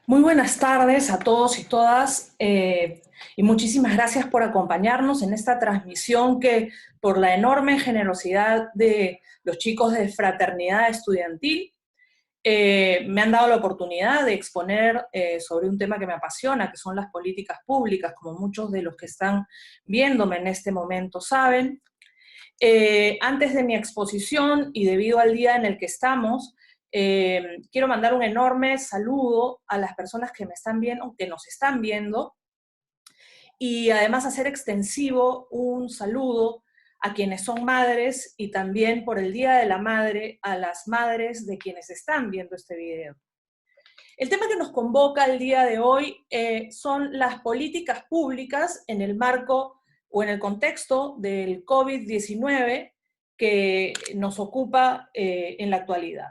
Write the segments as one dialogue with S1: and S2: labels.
S1: Muy buenas tardes a todos y todas y muchísimas gracias por acompañarnos en esta transmisión que por la enorme generosidad de los chicos de Fraternidad Estudiantil me han dado la oportunidad de exponer sobre un tema que me apasiona, que son las políticas públicas, como muchos de los que están viéndome en este momento saben. Antes de mi exposición y debido al día en el que estamos, quiero mandar un enorme saludo a las personas que me están viendo, que nos están viendo, y además hacer extensivo un saludo a quienes son madres y también por el Día de la Madre a las madres de quienes están viendo este video. El tema que nos convoca el día de hoy son las políticas públicas en el marco o en el contexto del COVID-19 que nos ocupa en la actualidad.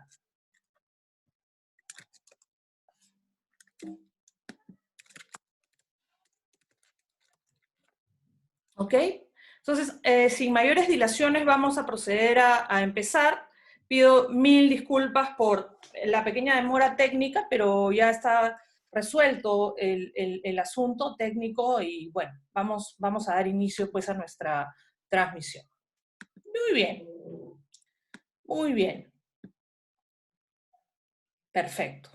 S1: ¿Ok? Entonces, sin mayores dilaciones vamos a proceder a empezar. Pido mil disculpas por la pequeña demora técnica, pero ya está resuelto el asunto técnico y bueno, vamos a dar inicio pues a nuestra transmisión. Muy bien, muy bien, perfecto.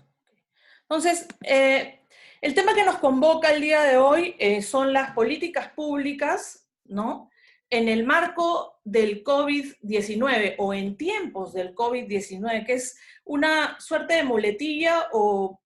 S1: Entonces, el tema que nos convoca el día de hoy son las políticas públicas, ¿no? En el marco del COVID-19 o en tiempos del COVID-19, que es una suerte de muletilla o,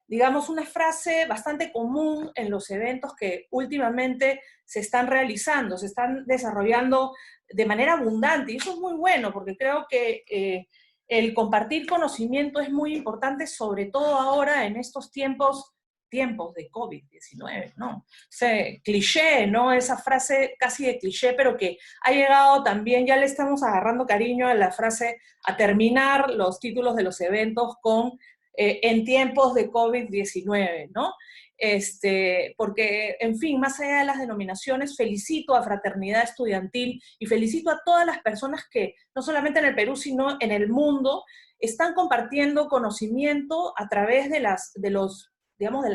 S1: digamos, una frase bastante común en los eventos que últimamente se están realizando, se están desarrollando de manera abundante, y eso es muy bueno, porque creo que el compartir conocimiento es muy importante, sobre todo ahora en estos tiempos de COVID-19, ¿no? Ese cliché, ¿no? Esa frase casi de cliché, pero que ha llegado también, ya le estamos agarrando cariño a la frase, a terminar los títulos de los eventos con en tiempos de COVID-19, ¿no? Porque, en fin, más allá de las denominaciones, felicito a Fraternidad Estudiantil y felicito a todas las personas que, no solamente en el Perú, sino en el mundo, están compartiendo conocimiento a través de las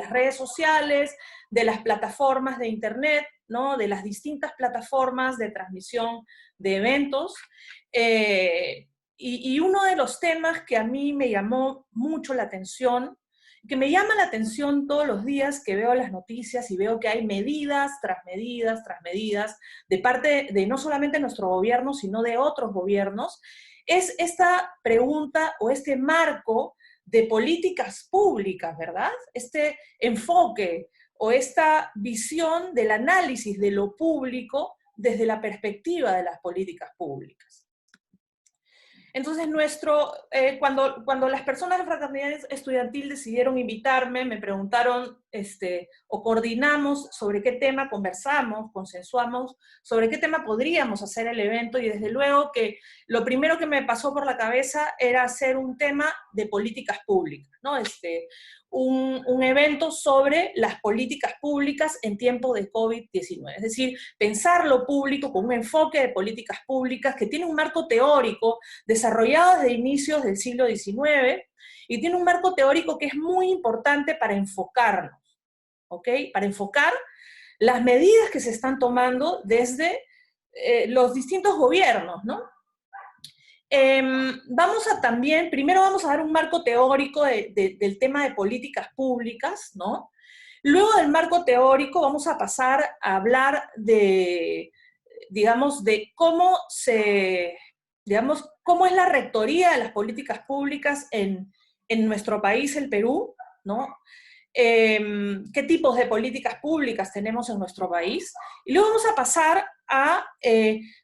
S1: redes sociales, de las plataformas de internet, ¿no? De las distintas plataformas de transmisión de eventos. Y uno de los temas que a mí me llamó mucho la atención, que me llama la atención todos los días que veo las noticias y veo que hay medidas tras medidas tras medidas de parte de no solamente nuestro gobierno, sino de otros gobiernos, es esta pregunta o este marco de políticas públicas, ¿verdad? Este enfoque o esta visión del análisis de lo público desde la perspectiva de las políticas públicas. Entonces, cuando las personas de Fraternidad Estudiantil decidieron invitarme, me preguntaron, o coordinamos sobre qué tema conversamos, consensuamos, sobre qué tema podríamos hacer el evento, y desde luego que lo primero que me pasó por la cabeza era hacer un tema de políticas públicas, ¿no? Un evento sobre las políticas públicas en tiempo de COVID-19, es decir, pensar lo público con un enfoque de políticas públicas que tiene un marco teórico desarrollado desde inicios del siglo XIX y tiene un marco teórico que es muy importante para enfocarnos, ¿ok? Para enfocar las medidas que se están tomando desde los distintos gobiernos, ¿no? Primero vamos a dar un marco teórico del tema de políticas públicas, ¿no? Luego del marco teórico vamos a pasar a hablar digamos, de cómo es la rectoría de las políticas públicas en nuestro país, el Perú, ¿no? Qué tipos de políticas públicas tenemos en nuestro país, y luego vamos a pasar a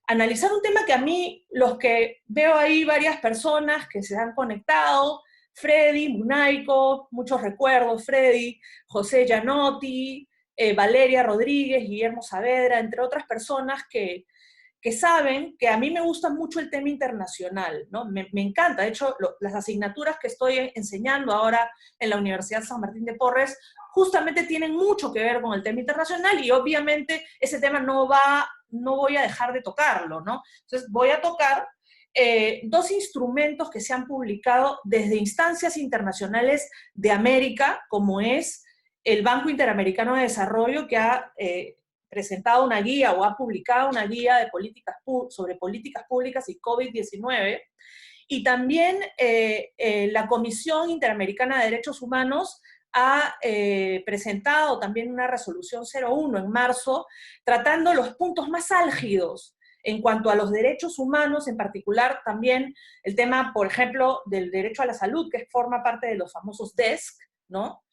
S1: analizar un tema que a mí, los que veo ahí varias personas que se han conectado, Freddy, Munaico, muchos recuerdos, Freddy, José Gianotti, Valeria Rodríguez, Guillermo Saavedra, entre otras personas que saben que a mí me gusta mucho el tema internacional, ¿no? Me encanta, de hecho, las asignaturas que estoy enseñando ahora en la Universidad San Martín de Porres justamente tienen mucho que ver con el tema internacional, y obviamente ese tema no voy a dejar de tocarlo, ¿no? Entonces voy a tocar dos instrumentos que se han publicado desde instancias internacionales de América, como es el Banco Interamericano de Desarrollo, que ha presentado una guía o ha publicado una guía de sobre políticas públicas y COVID-19, y también la Comisión Interamericana de Derechos Humanos ha presentado también una resolución 01 en marzo, tratando los puntos más álgidos en cuanto a los derechos humanos, en particular también el tema, por ejemplo, del derecho a la salud, que forma parte de los famosos DESC, ¿no?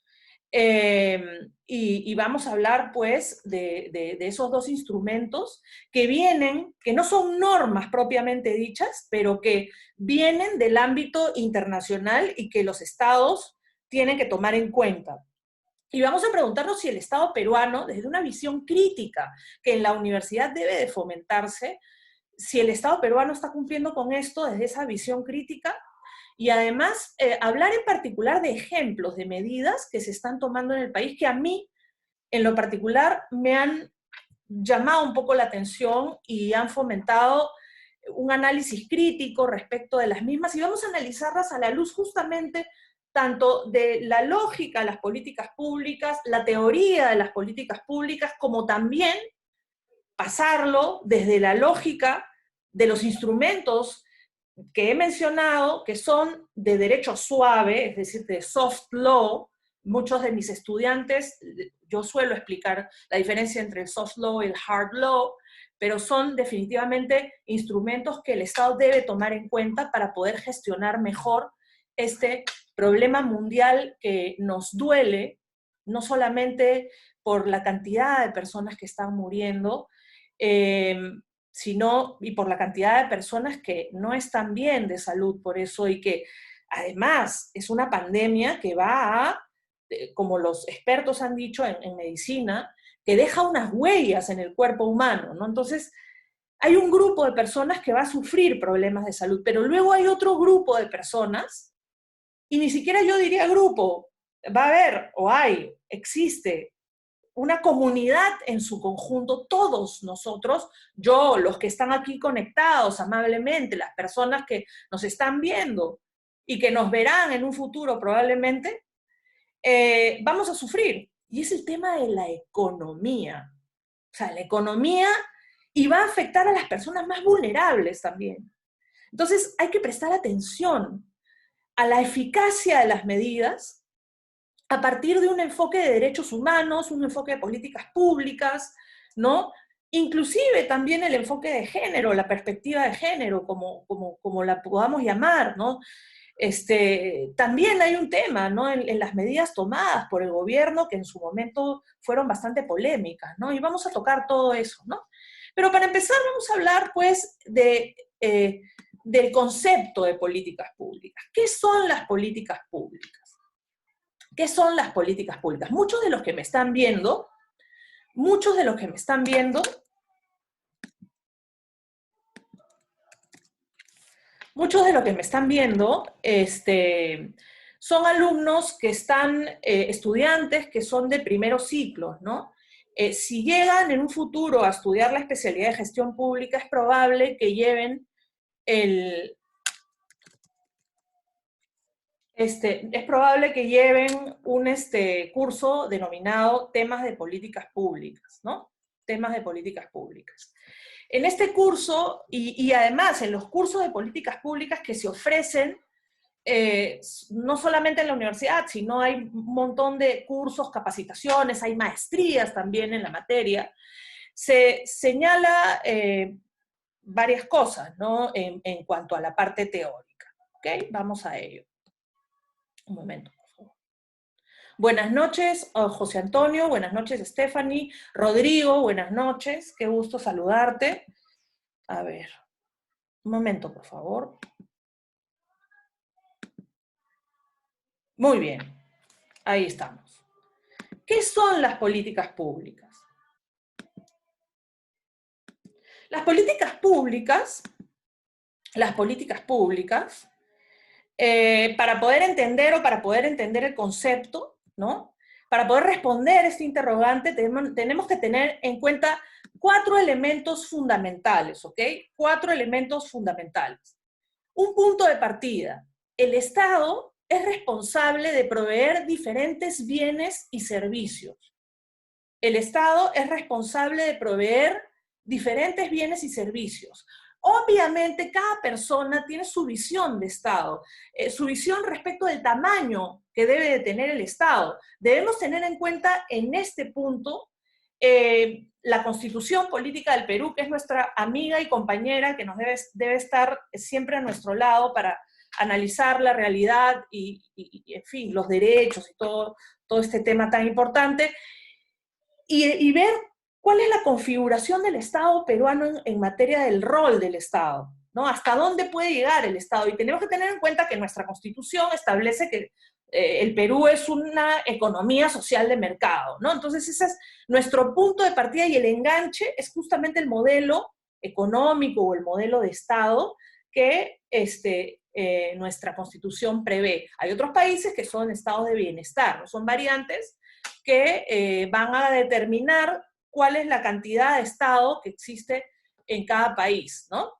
S1: Y vamos a hablar, pues, de esos dos instrumentos que vienen, que no son normas propiamente dichas, pero que vienen del ámbito internacional y que los estados tienen que tomar en cuenta. Y vamos a preguntarnos si el Estado peruano, desde una visión crítica que en la universidad debe de fomentarse, si el Estado peruano está cumpliendo con esto desde esa visión crítica, y además hablar en particular de ejemplos, de medidas que se están tomando en el país, que a mí, en lo particular, me han llamado un poco la atención y han fomentado un análisis crítico respecto de las mismas, y vamos a analizarlas a la luz justamente tanto de la lógica de las políticas públicas, la teoría de las políticas públicas, como también pasarlo desde la lógica de los instrumentos que he mencionado, que son de derecho suave, es decir, de soft law. Muchos de mis estudiantes, yo suelo explicar la diferencia entre el soft law y el hard law, pero son definitivamente instrumentos que el Estado debe tomar en cuenta para poder gestionar mejor este problema mundial que nos duele, no solamente por la cantidad de personas que están muriendo, sino y por la cantidad de personas que no están bien de salud por eso, y que además es una pandemia que va a, como los expertos han dicho en medicina, que deja unas huellas en el cuerpo humano, ¿no? Entonces, hay un grupo de personas que va a sufrir problemas de salud, pero luego hay otro grupo de personas, y ni siquiera yo diría grupo, va a haber, o hay, existe una comunidad en su conjunto, todos nosotros, yo, los que están aquí conectados amablemente, las personas que nos están viendo y que nos verán en un futuro probablemente, vamos a sufrir. Y es el tema de la economía. O sea, la economía, y va a afectar a las personas más vulnerables también. Entonces, hay que prestar atención a la eficacia de las medidas a partir de un enfoque de derechos humanos, un enfoque de políticas públicas, ¿no? Inclusive también el enfoque de género, la perspectiva de género, como la podamos llamar, ¿no? También hay un tema, ¿no? En las medidas tomadas por el gobierno que en su momento fueron bastante polémicas, ¿no? Y vamos a tocar todo eso, ¿no? Pero para empezar vamos a hablar, pues, del concepto de políticas públicas. ¿Qué son las políticas públicas? ¿Qué son las políticas públicas? Muchos de los que me están viendo, muchos de los que me están viendo, muchos de los que me están viendo, son alumnos que están, estudiantes que son de primeros ciclos, ¿no? Si llegan en un futuro a estudiar la especialidad de gestión pública, es probable que lleven es probable que lleven un curso denominado temas de políticas públicas, ¿no? Temas de políticas públicas. En este curso, y además en los cursos de políticas públicas que se ofrecen, no solamente en la universidad, sino hay un montón de cursos, capacitaciones, hay maestrías también en la materia, se señala varias cosas, ¿no? En cuanto a la parte teórica, ¿ok? Vamos a ello. Un momento, por favor. Buenas noches, José Antonio, buenas noches, Stephanie, Rodrigo, buenas noches, qué gusto saludarte. A ver, un momento, por favor. Muy bien, ahí estamos. ¿Qué son las políticas públicas? Las políticas públicas, para poder entender o para poder entender el concepto, ¿no? Para poder responder este interrogante tenemos que tener en cuenta 4 elementos fundamentales, ¿ok? 4 elementos fundamentales. Un punto de partida. El Estado es responsable de proveer diferentes bienes y servicios. El Estado es responsable de proveer diferentes bienes y servicios. Obviamente, cada persona tiene su visión de Estado, su visión respecto del tamaño que debe de tener el Estado. Debemos tener en cuenta en este punto la Constitución Política del Perú, que es nuestra amiga y compañera, que nos debe estar siempre a nuestro lado para analizar la realidad en fin, los derechos y todo este tema tan importante, y ver cuál es la configuración del Estado peruano en materia del rol del Estado, ¿no? Hasta dónde puede llegar el Estado. Y tenemos que tener en cuenta que nuestra Constitución establece que el Perú es una economía social de mercado, ¿no? Entonces ese es nuestro punto de partida, y el enganche es justamente el modelo económico o el modelo de Estado que nuestra Constitución prevé. Hay otros países que son estados de bienestar, ¿no? Son variantes que van a determinar cuál es la cantidad de Estado que existe en cada país, ¿no?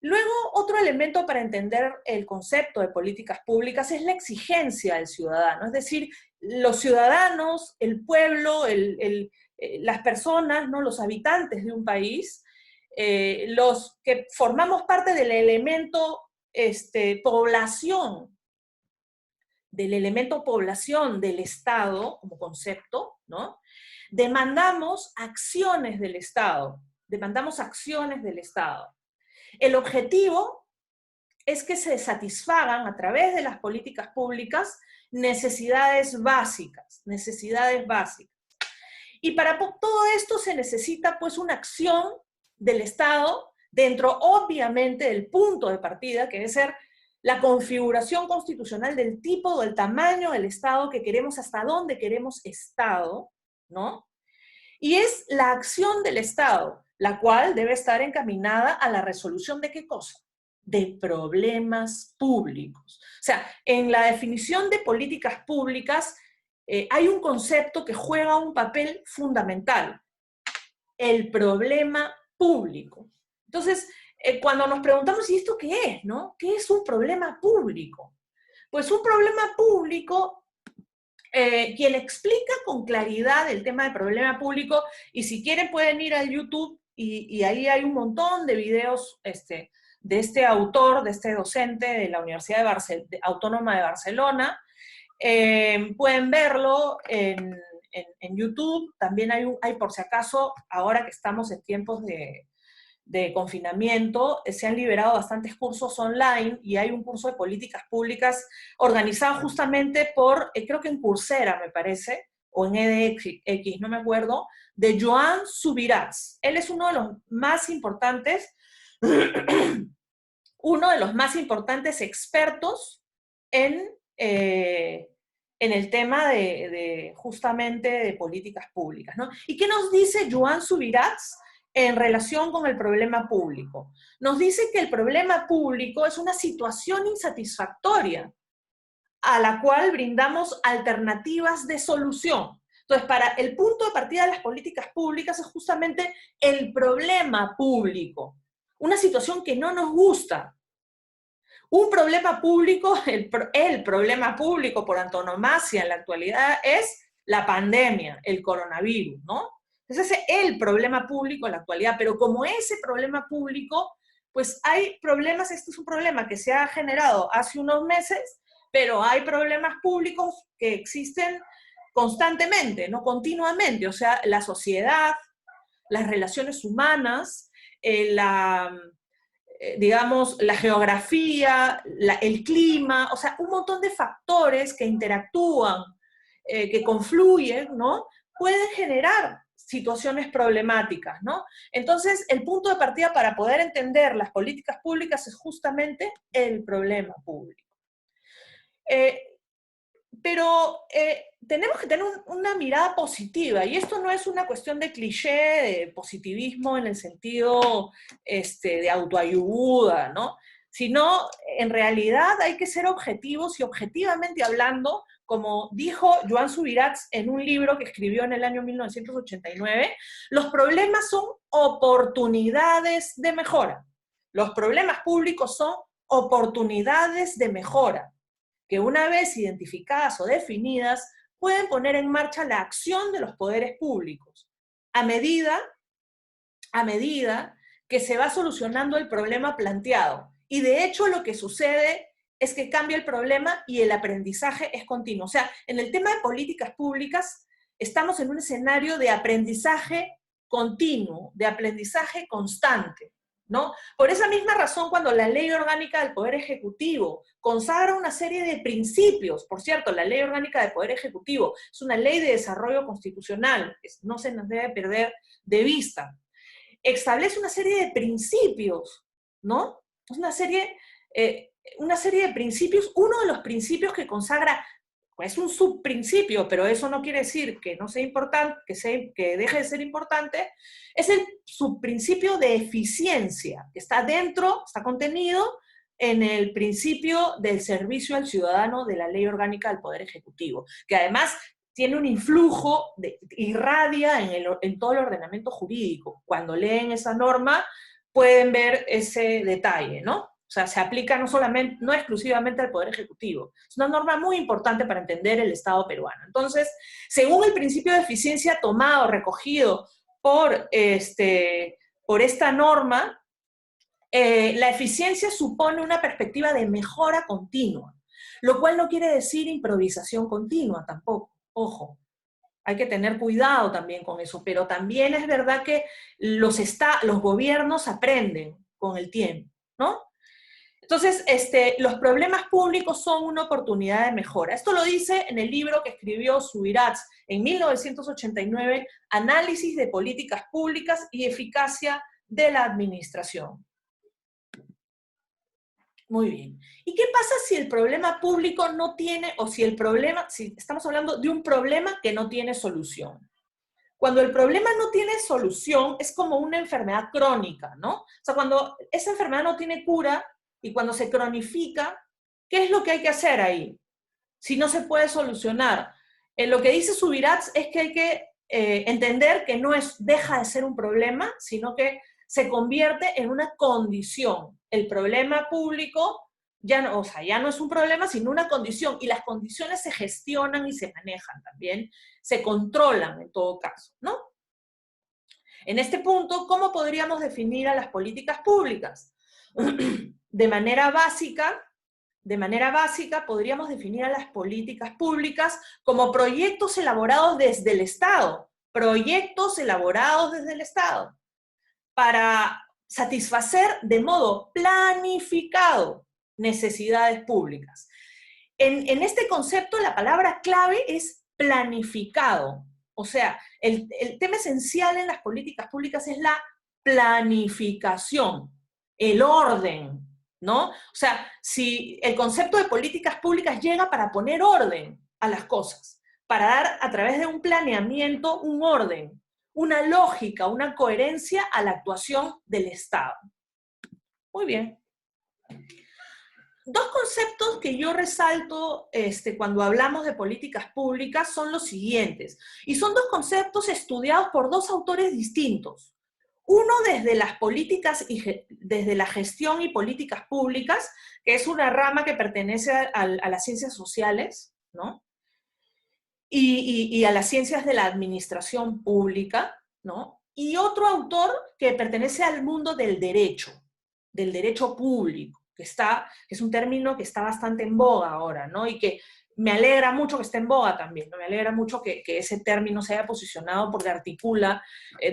S1: Luego, otro elemento para entender el concepto de políticas públicas es la exigencia del ciudadano, es decir, los ciudadanos, el pueblo, las personas, ¿no? Los habitantes de un país, los que formamos parte del elemento población, del Estado como concepto, ¿no? Demandamos acciones del Estado. El objetivo es que se satisfagan a través de las políticas públicas necesidades básicas. Y para todo esto se necesita pues una acción del Estado dentro, obviamente, del punto de partida, que debe ser la configuración constitucional del tipo o del tamaño del Estado que queremos, hasta dónde queremos Estado, ¿no? Y es la acción del Estado, la cual debe estar encaminada a la resolución de ¿qué cosa? De problemas públicos. O sea, en la definición de políticas públicas hay un concepto que juega un papel fundamental: el problema público. Entonces, cuando nos preguntamos, ¿y esto qué es, no? ¿Qué es un problema público? Pues un problema público, quien explica con claridad el tema del problema público, y si quieren pueden ir al YouTube, y ahí hay un montón de videos de este autor, de este docente de la Universidad Autónoma de Barcelona. Pueden verlo en YouTube. También hay, por si acaso, ahora que estamos en tiempos de confinamiento, se han liberado bastantes cursos online, y hay un curso de políticas públicas organizado justamente por, creo que en Coursera, me parece, o en edX, no me acuerdo, de Joan Subirats. Él es uno de los más importantes, expertos en el tema justamente de políticas públicas, ¿no? ¿Y qué nos dice Joan Subirats en relación con el problema público? Nos dice que el problema público es una situación insatisfactoria a la cual brindamos alternativas de solución. Entonces, para el punto de partida de las políticas públicas es justamente el problema público, una situación que no nos gusta. Un problema público, el problema público por antonomasia en la actualidad es la pandemia, el coronavirus, ¿no? Entonces ese es el problema público en la actualidad, pero como ese problema público, pues hay problemas. Este es un problema que se ha generado hace unos meses, pero hay problemas públicos que existen constantemente, ¿no? Continuamente. O sea, la sociedad, las relaciones humanas, digamos, la geografía, el clima, o sea, un montón de factores que interactúan, que confluyen, ¿no? Pueden generar situaciones problemáticas, ¿no? Entonces, el punto de partida para poder entender las políticas públicas es justamente el problema público. Pero tenemos que tener una mirada positiva, y esto no es una cuestión de cliché, de positivismo en el sentido de autoayuda, ¿no? Sino, en realidad hay que ser objetivos, y objetivamente hablando, como dijo Joan Subirats en un libro que escribió en el año 1989, los problemas son oportunidades de mejora. Los problemas públicos son oportunidades de mejora, que una vez identificadas o definidas, pueden poner en marcha la acción de los poderes públicos, a medida que se va solucionando el problema planteado. Y de hecho lo que sucede es que cambia el problema y el aprendizaje es continuo. O sea, en el tema de políticas públicas, estamos en un escenario de aprendizaje continuo, de aprendizaje constante, ¿no? Por esa misma razón, cuando la Ley Orgánica del Poder Ejecutivo consagra una serie de principios, por cierto, la Ley Orgánica del Poder Ejecutivo es una ley de desarrollo constitucional, no se nos debe perder de vista, establece una serie de principios, ¿no? Una serie de principios. Uno de los principios que consagra, es un subprincipio, pero eso no quiere decir que no sea importante, que deje de ser importante, es el subprincipio de eficiencia, que está dentro, está contenido en el principio del servicio al ciudadano de la Ley Orgánica del Poder Ejecutivo, que además tiene un influjo, irradia en todo el ordenamiento jurídico. Cuando leen esa norma pueden ver ese detalle, ¿no? O sea, se aplica no exclusivamente al Poder Ejecutivo. Es una norma muy importante para entender el Estado peruano. Entonces, según el principio de eficiencia recogido por esta norma, la eficiencia supone una perspectiva de mejora continua, lo cual no quiere decir improvisación continua tampoco. Ojo, hay que tener cuidado también con eso, pero también es verdad que los gobiernos aprenden con el tiempo, ¿no? Entonces, los problemas públicos son una oportunidad de mejora. Esto lo dice en el libro que escribió Subirats en 1989, Análisis de políticas públicas y eficacia de la administración. Muy bien. ¿Y qué pasa si el problema público no tiene, o si estamos hablando de un problema que no tiene solución? Cuando el problema no tiene solución, es como una enfermedad crónica, ¿no? O sea, cuando esa enfermedad no tiene cura y cuando se cronifica, ¿qué es lo que hay que hacer ahí? Si no se puede solucionar. Lo que dice Subirats es que hay que entender que deja de ser un problema, sino que se convierte en una condición. El problema público ya no es un problema, sino una condición, y las condiciones se gestionan y se manejan también, se controlan en todo caso, ¿no? En este punto, ¿cómo podríamos definir a las políticas públicas? De manera básica, podríamos definir a las políticas públicas como proyectos elaborados desde el Estado, para satisfacer de modo planificado necesidades públicas. En este concepto la palabra clave es planificado. O sea, el tema esencial en las políticas públicas es la planificación, el orden, ¿no? O sea, si el concepto de políticas públicas llega para poner orden a las cosas, para dar a través de un planeamiento un orden, una lógica, una coherencia a la actuación del Estado. Muy bien. Dos conceptos que yo resalto cuando hablamos de políticas públicas son los siguientes, y son dos conceptos estudiados por dos autores distintos. Uno desde las políticas desde la gestión y políticas públicas, que es una rama que pertenece a las ciencias sociales, ¿no? Y a las ciencias de la administración pública, ¿no? Y otro autor que pertenece al mundo del derecho público, que es un término que está bastante en boga ahora, ¿no? Y que me alegra mucho que esté en boga también, ¿no? Me alegra mucho que ese término se haya posicionado porque articula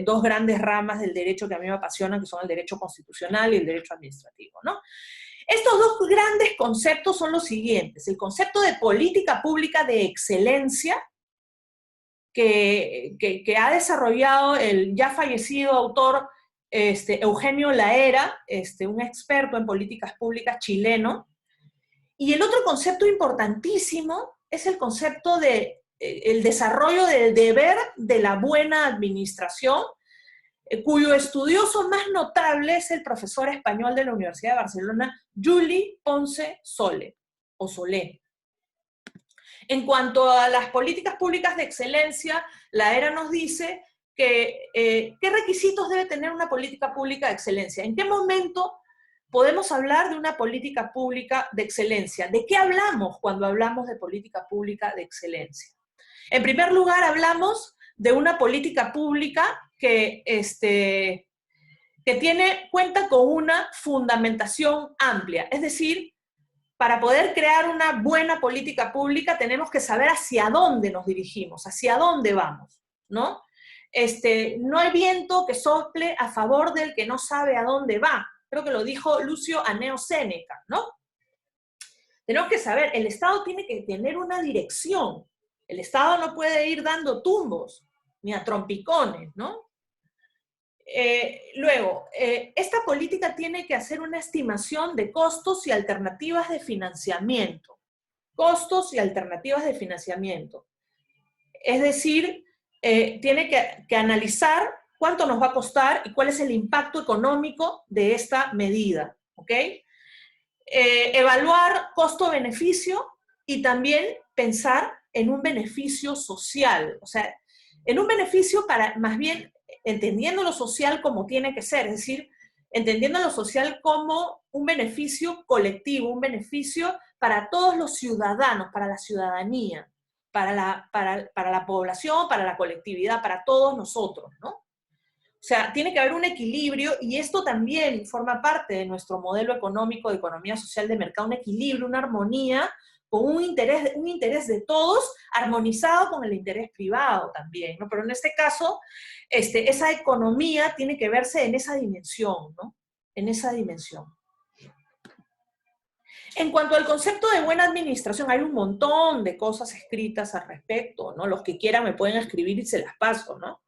S1: dos grandes ramas del derecho que a mí me apasionan, que son el derecho constitucional y el derecho administrativo, ¿no? Estos dos grandes conceptos son los siguientes: el concepto de política pública de excelencia, que ha desarrollado el ya fallecido autor Eugenio Laera, un experto en políticas públicas chileno. Y el otro concepto importantísimo es el concepto de el desarrollo del deber de la buena administración, cuyo estudioso más notable es el profesor español de la Universidad de Barcelona, Juli Ponce Solé. En cuanto a las políticas públicas de excelencia, Laera nos dice que qué requisitos debe tener una política pública de excelencia, en qué momento podemos hablar de una política pública de excelencia. ¿De qué hablamos cuando hablamos de política pública de excelencia? En primer lugar, hablamos de una política pública que cuenta con una fundamentación amplia. Es decir, para poder crear una buena política pública tenemos que saber hacia dónde nos dirigimos, hacia dónde vamos, ¿no? No hay viento que sople a favor del que no sabe a dónde va. Creo que lo dijo Lucio Anneo Séneca, ¿no? Tenemos que saber, el Estado tiene que tener una dirección. El Estado no puede ir dando tumbos, ni a trompicones, ¿no? Luego, esta política tiene que hacer una estimación de costos y alternativas de financiamiento. Costos y alternativas de financiamiento. Es decir, tiene que analizar cuánto nos va a costar y cuál es el impacto económico de esta medida, ¿ok? Evaluar costo-beneficio y también pensar en un beneficio social, o sea, en un beneficio para, más bien, entendiendo lo social como tiene que ser, es decir, entendiendo lo social como un beneficio colectivo, un beneficio para todos los ciudadanos, para la ciudadanía, para la población, para la colectividad, para todos nosotros, ¿no? O sea, tiene que haber un equilibrio y esto también forma parte de nuestro modelo económico de economía social de mercado, un equilibrio, una armonía con un interés de todos armonizado con el interés privado también, ¿no? Pero en este caso, esa economía tiene que verse en esa dimensión, ¿no? En esa dimensión. En cuanto al concepto de buena administración, hay un montón de cosas escritas al respecto, ¿no? Los que quieran me pueden escribir y se las paso, ¿no?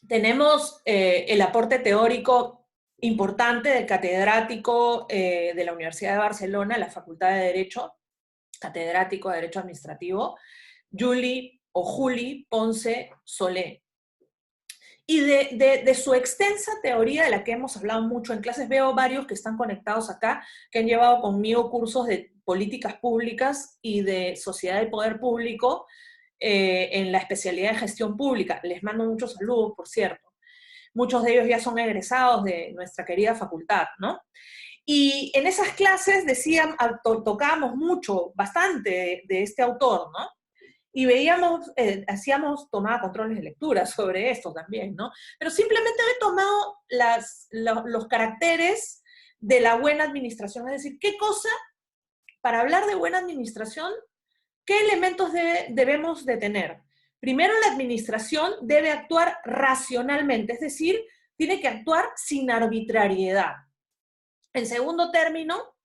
S1: Tenemos el aporte teórico importante del catedrático de la Universidad de Barcelona, la Facultad de Derecho, catedrático de Derecho Administrativo, Juli Ponce Solé. Y de su extensa teoría, de la que hemos hablado mucho en clases, veo varios que están conectados acá, que han llevado conmigo cursos de políticas públicas y de sociedad y poder público, en la especialidad de gestión pública. Les mando muchos saludos, por cierto. Muchos de ellos ya son egresados de nuestra querida facultad, ¿no? Y en esas clases tocábamos mucho, bastante de este autor, ¿no? Y veíamos, tomaba controles de lectura sobre esto también, ¿no? Pero simplemente he tomado los caracteres de la buena administración, es decir, qué cosa, para hablar de buena administración, ¿qué elementos debemos de tener? Primero, la administración debe actuar racionalmente, es decir, tiene que actuar sin arbitrariedad. En segundo término,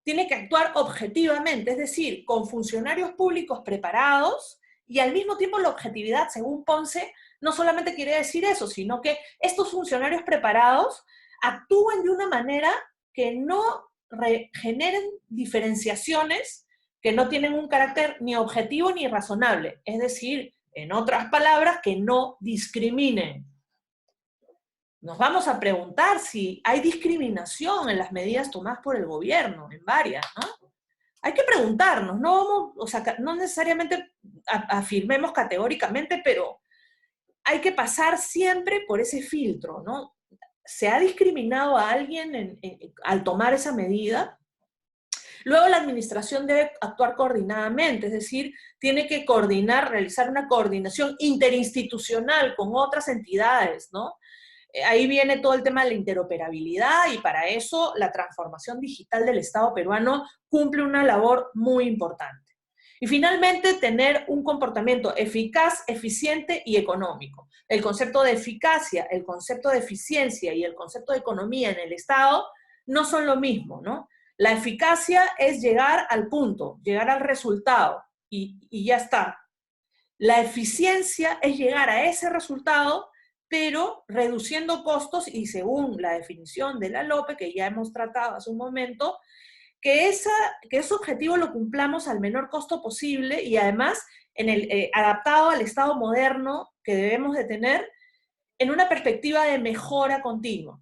S1: tiene que actuar objetivamente, es decir, con funcionarios públicos preparados, y al mismo tiempo la objetividad, según Ponce, no solamente quiere decir eso, sino que estos funcionarios preparados actúen de una manera que no generen diferenciaciones que no tienen un carácter ni objetivo ni razonable. Es decir, en otras palabras, que no discriminen. Nos vamos a preguntar si hay discriminación en las medidas tomadas por el gobierno, en varias, ¿no? Hay que preguntarnos, no necesariamente afirmemos categóricamente, pero hay que pasar siempre por ese filtro, ¿no? ¿Se ha discriminado a alguien al tomar esa medida? Luego la administración debe actuar coordinadamente, es decir, tiene que realizar una coordinación interinstitucional con otras entidades, ¿no? Ahí viene todo el tema de la interoperabilidad y para eso la transformación digital del Estado peruano cumple una labor muy importante. Y finalmente, tener un comportamiento eficaz, eficiente y económico. El concepto de eficacia, el concepto de eficiencia y el concepto de economía en el Estado no son lo mismo, ¿no? La eficacia es llegar al punto, llegar al resultado y ya está. La eficiencia es llegar a ese resultado, pero reduciendo costos y según la definición de la LOPE, que ya hemos tratado hace un momento, que ese objetivo lo cumplamos al menor costo posible y además adaptado al estado moderno que debemos de tener en una perspectiva de mejora continua.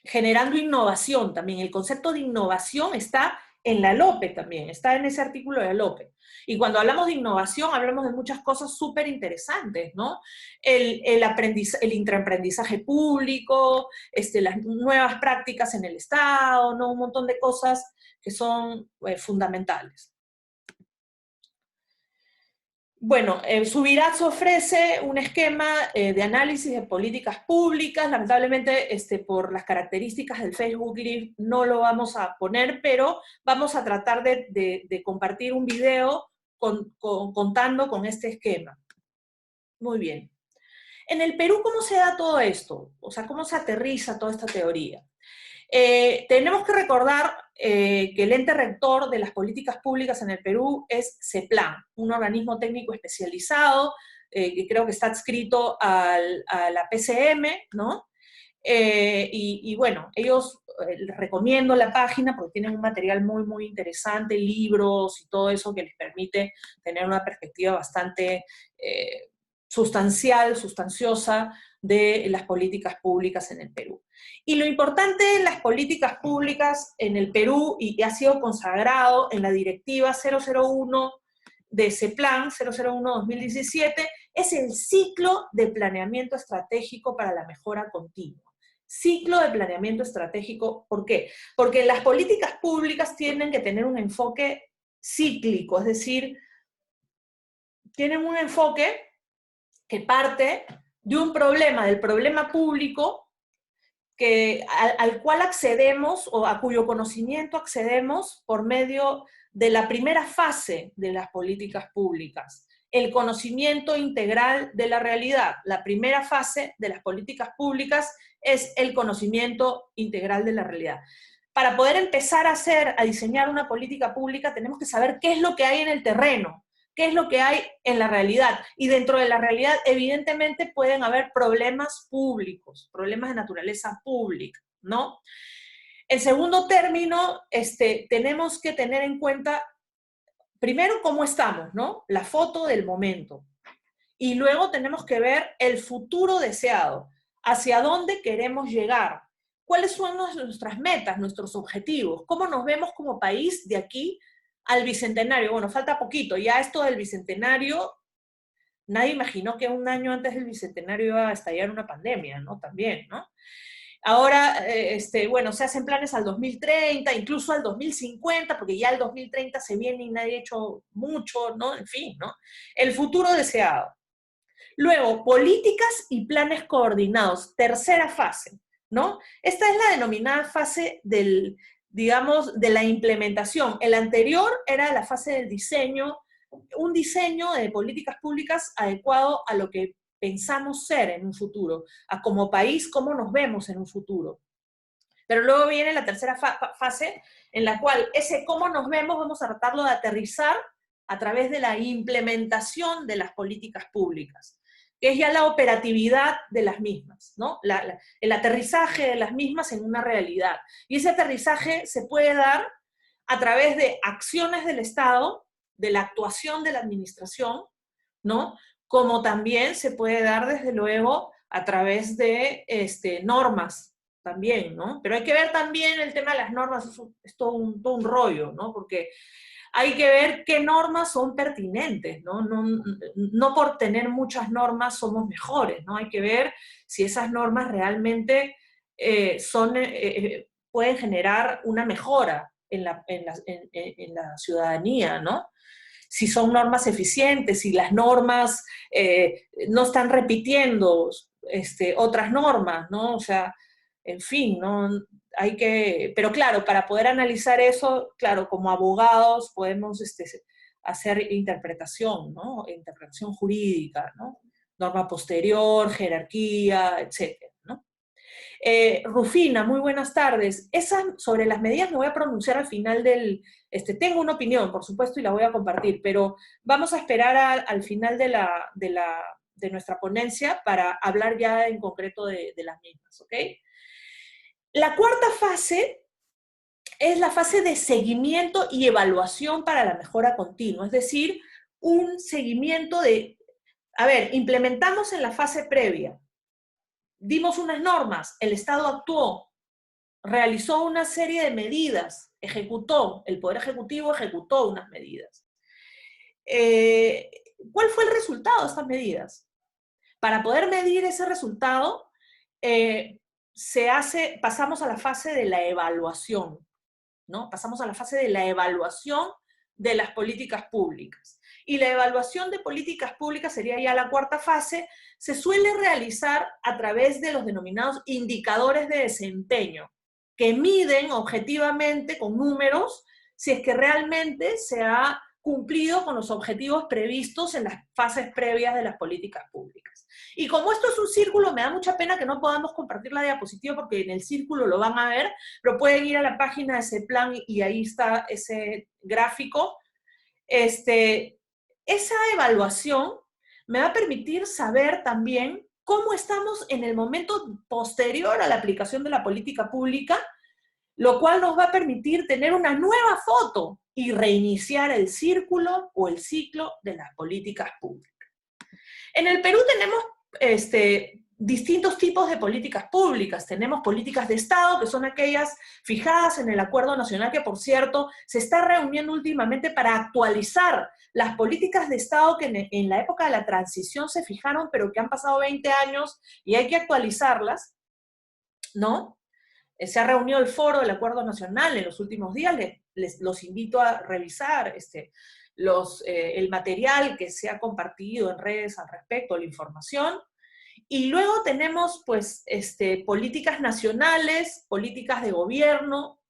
S1: Generando innovación también. El concepto de innovación está en la LOPE también, está en ese artículo de la LOPE. Y cuando hablamos de innovación, hablamos de muchas cosas súper interesantes, ¿no? El intraemprendizaje público, las nuevas prácticas en el Estado, ¿no? Un montón de cosas que son fundamentales. Bueno, Subirats ofrece un esquema de análisis de políticas públicas. Lamentablemente, por las características del Facebook Live no lo vamos a poner, pero vamos a tratar de compartir un video contando con este esquema. Muy bien. En el Perú, ¿cómo se da todo esto? O sea, ¿cómo se aterriza toda esta teoría? Tenemos que recordar que el ente rector de las políticas públicas en el Perú es CEPLAN, un organismo técnico especializado que creo que está adscrito a la PCM, ¿no? Y bueno, ellos les recomiendo la página porque tienen un material muy, muy interesante, libros y todo eso que les permite tener una perspectiva bastante sustanciosa de las políticas públicas en el Perú. Y lo importante de las políticas públicas en el Perú, y ha sido consagrado en la Directiva 001 de CEPLAN, 001-2017, es el ciclo de planeamiento estratégico para la mejora continua. Ciclo de planeamiento estratégico, ¿por qué? Porque las políticas públicas tienen que tener un enfoque cíclico, es decir, tienen un enfoque que parte de un problema, del problema público, al cual accedemos o a cuyo conocimiento accedemos por medio de la primera fase de las políticas públicas, el conocimiento integral de la realidad. La primera fase de las políticas públicas es el conocimiento integral de la realidad. Para poder empezar a diseñar una política pública tenemos que saber qué es lo que hay en el terreno, qué es lo que hay en la realidad. Y dentro de la realidad, evidentemente, pueden haber problemas públicos, problemas de naturaleza pública, ¿no? En segundo término, tenemos que tener en cuenta, primero, cómo estamos, ¿no? La foto del momento. Y luego tenemos que ver el futuro deseado, hacia dónde queremos llegar, cuáles son nuestras metas, nuestros objetivos, cómo nos vemos como país de aquí al Bicentenario. Bueno, falta poquito, ya esto del Bicentenario, nadie imaginó que un año antes del Bicentenario iba a estallar una pandemia, ¿no? También, ¿no? Ahora, bueno, se hacen planes al 2030, incluso al 2050, porque ya el 2030 se viene y nadie ha hecho mucho, ¿no? En fin, ¿no? El futuro deseado. Luego, políticas y planes coordinados, tercera fase, ¿no? Esta es la denominada fase digamos, de la implementación. El anterior era la fase del diseño, un diseño de políticas públicas adecuado a lo que pensamos ser en un futuro, a como país, cómo nos vemos en un futuro. Pero luego viene la tercera fase, en la cual ese cómo nos vemos vamos a tratarlo de aterrizar a través de la implementación de las políticas públicas, que es ya la operatividad de las mismas, ¿no? El aterrizaje de las mismas en una realidad. Y ese aterrizaje se puede dar a través de acciones del Estado, de la actuación de la administración, ¿no? Como también se puede dar, desde luego, a través de normas también, ¿no? Pero hay que ver también el tema de las normas, es todo un rollo, ¿no? Porque hay que ver qué normas son pertinentes, ¿no? No por tener muchas normas somos mejores, ¿no? Hay que ver si esas normas realmente pueden generar una mejora en la ciudadanía, ¿no? Si son normas eficientes, si las normas no están repitiendo otras normas, ¿no? O sea, en fin, ¿no? Pero claro, para poder analizar eso, claro, como abogados podemos hacer interpretación, ¿no? Interpretación jurídica, ¿no? Norma posterior, jerarquía, etcétera, ¿no? Rufina, muy buenas tardes. Sobre las medidas me voy a pronunciar al final tengo una opinión, por supuesto, y la voy a compartir, pero vamos a esperar al final de nuestra ponencia para hablar ya en concreto de las mismas, ¿ok? La cuarta fase es la fase de seguimiento y evaluación para la mejora continua, es decir, un seguimiento implementamos en la fase previa, dimos unas normas, el Estado actuó, realizó una serie de medidas, el Poder Ejecutivo ejecutó unas medidas. ¿Cuál fue el resultado de estas medidas? Para poder medir ese resultado, pasamos a la fase de la evaluación, ¿no? Pasamos a la fase de la evaluación de las políticas públicas. Y la evaluación de políticas públicas sería ya la cuarta fase, se suele realizar a través de los denominados indicadores de desempeño, que miden objetivamente con números si es que realmente se ha cumplido con los objetivos previstos en las fases previas de las políticas públicas. Y como esto es un círculo, me da mucha pena que no podamos compartir la diapositiva porque en el círculo lo van a ver, pero pueden ir a la página de ese plan y ahí está ese gráfico. Esa evaluación me va a permitir saber también cómo estamos en el momento posterior a la aplicación de la política pública, lo cual nos va a permitir tener una nueva foto y reiniciar el círculo o el ciclo de las políticas públicas. En el Perú tenemos distintos tipos de políticas públicas. Tenemos políticas de Estado, que son aquellas fijadas en el Acuerdo Nacional, que por cierto se está reuniendo últimamente para actualizar las políticas de Estado que en la época de la transición se fijaron, pero que han pasado 20 años y hay que actualizarlas, ¿no? Se ha reunido el foro del Acuerdo Nacional en los últimos días, los invito a revisar el material que se ha compartido en redes al respecto, la información. Y luego tenemos, pues, políticas nacionales, políticas de gobierno,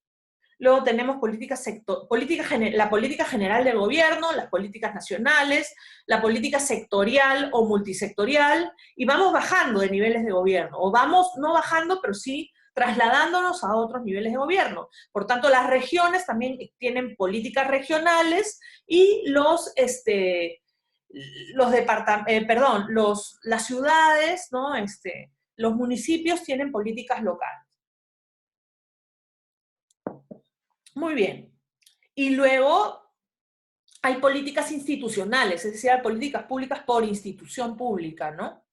S1: luego tenemos la política general del gobierno, las políticas nacionales, la política sectorial o multisectorial, y vamos bajando de niveles de gobierno, o vamos no bajando, pero sí trasladándonos a otros niveles de gobierno. Por tanto, las regiones también tienen políticas regionales y las ciudades, ¿no? Los municipios tienen políticas locales. Muy bien. Y luego hay políticas institucionales, es decir, hay políticas públicas por institución pública, ¿no?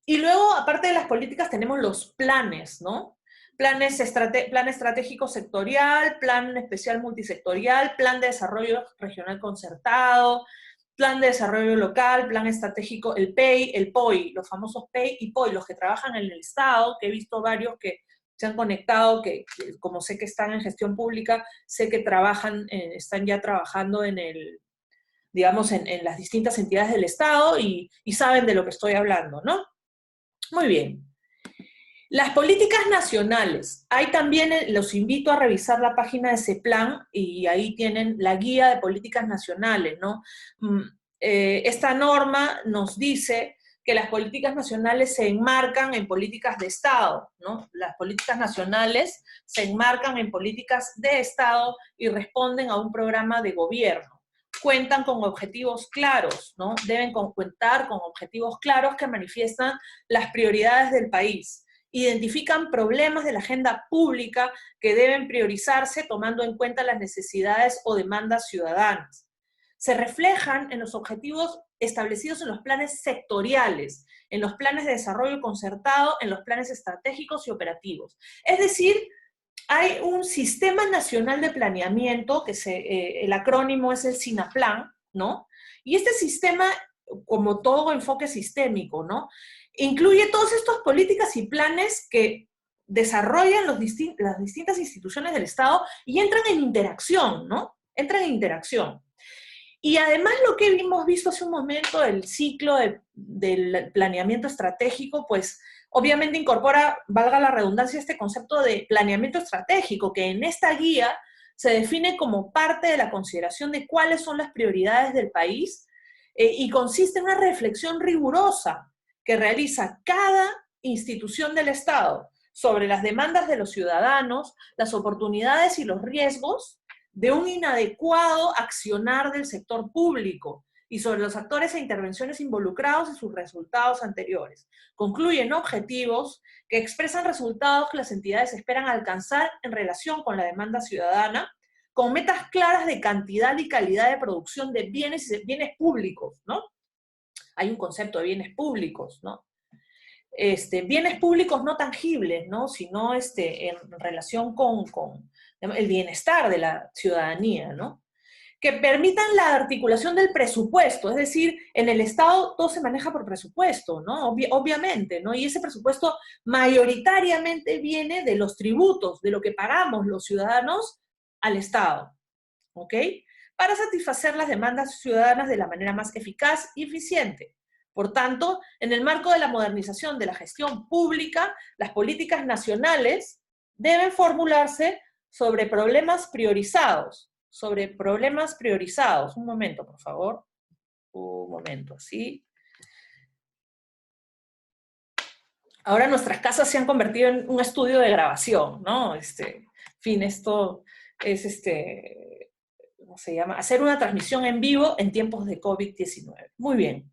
S1: Y luego, aparte de las políticas, tenemos los planes, ¿no? Plan estratégico sectorial, plan especial multisectorial, plan de desarrollo regional concertado, plan de desarrollo local, plan estratégico, el PEI, el POI, los famosos PEI y POI, los que trabajan en el Estado, que he visto varios que se han conectado, que como sé que están en gestión pública, sé que están ya trabajando digamos, en las distintas entidades del Estado y saben de lo que estoy hablando, ¿no? Muy bien. Las políticas nacionales. Ahí también los invito a revisar la página de ese plan y ahí tienen la guía de políticas nacionales, ¿no? Esta norma nos dice que las políticas nacionales se enmarcan en políticas de Estado, ¿no? Las políticas nacionales se enmarcan en políticas de Estado y responden a un programa de gobierno. Cuentan con objetivos claros, ¿no? Deben contar con objetivos claros que manifiestan las prioridades del país. Identifican problemas de la agenda pública que deben priorizarse tomando en cuenta las necesidades o demandas ciudadanas. Se reflejan en los objetivos establecidos en los planes sectoriales, en los planes de desarrollo concertado, en los planes estratégicos y operativos. Es decir, hay un Sistema Nacional de Planeamiento, el acrónimo es el SINAPLAN, ¿no? Y este sistema, como todo enfoque sistémico, ¿no? Incluye todas estas políticas y planes que desarrollan las distintas instituciones del Estado y entran en interacción, ¿no? Entran en interacción. Y además lo que hemos visto hace un momento, el ciclo del planeamiento estratégico, pues obviamente incorpora, valga la redundancia, este concepto de planeamiento estratégico, que en esta guía se define como parte de la consideración de cuáles son las prioridades del país y consiste en una reflexión rigurosa que realiza cada institución del Estado sobre las demandas de los ciudadanos, las oportunidades y los riesgos de un inadecuado accionar del sector público y sobre los actores e intervenciones involucrados y sus resultados anteriores. Concluyen objetivos que expresan resultados que las entidades esperan alcanzar en relación con la demanda ciudadana, con metas claras de cantidad y calidad de producción de bienes públicos, ¿no? Hay un concepto de bienes públicos, ¿no? Bienes públicos no tangibles, ¿no? Sino en relación con el bienestar de la ciudadanía, ¿no? Que permitan la articulación del presupuesto, es decir, en el Estado todo se maneja por presupuesto, ¿no? Obviamente, ¿no? Y ese presupuesto mayoritariamente viene de los tributos, de lo que pagamos los ciudadanos al Estado, ¿ok? Para satisfacer las demandas ciudadanas de la manera más eficaz y eficiente. Por tanto, en el marco de la modernización de la gestión pública, las políticas nacionales deben formularse sobre problemas priorizados. Sobre problemas priorizados. Un momento, por favor. Un momento, ¿sí? Ahora nuestras casas se han convertido en un estudio de grabación, ¿no? En fin, esto es, ¿cómo se llama? Hacer una transmisión en vivo en tiempos de COVID-19. Muy bien.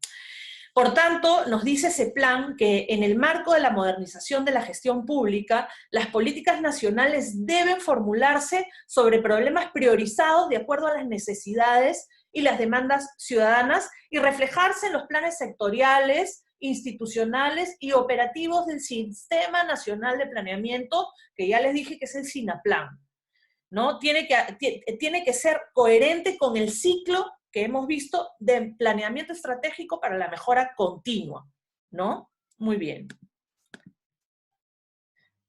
S1: Por tanto, nos dice ese plan que en el marco de la modernización de la gestión pública, las políticas nacionales deben formularse sobre problemas priorizados de acuerdo a las necesidades y las demandas ciudadanas y reflejarse en los planes sectoriales, institucionales y operativos del Sistema Nacional de Planeamiento, que ya les dije que es el SINAPLAN, ¿no? Tiene que ser coherente con el ciclo que hemos visto de planeamiento estratégico para la mejora continua, ¿no? Muy bien.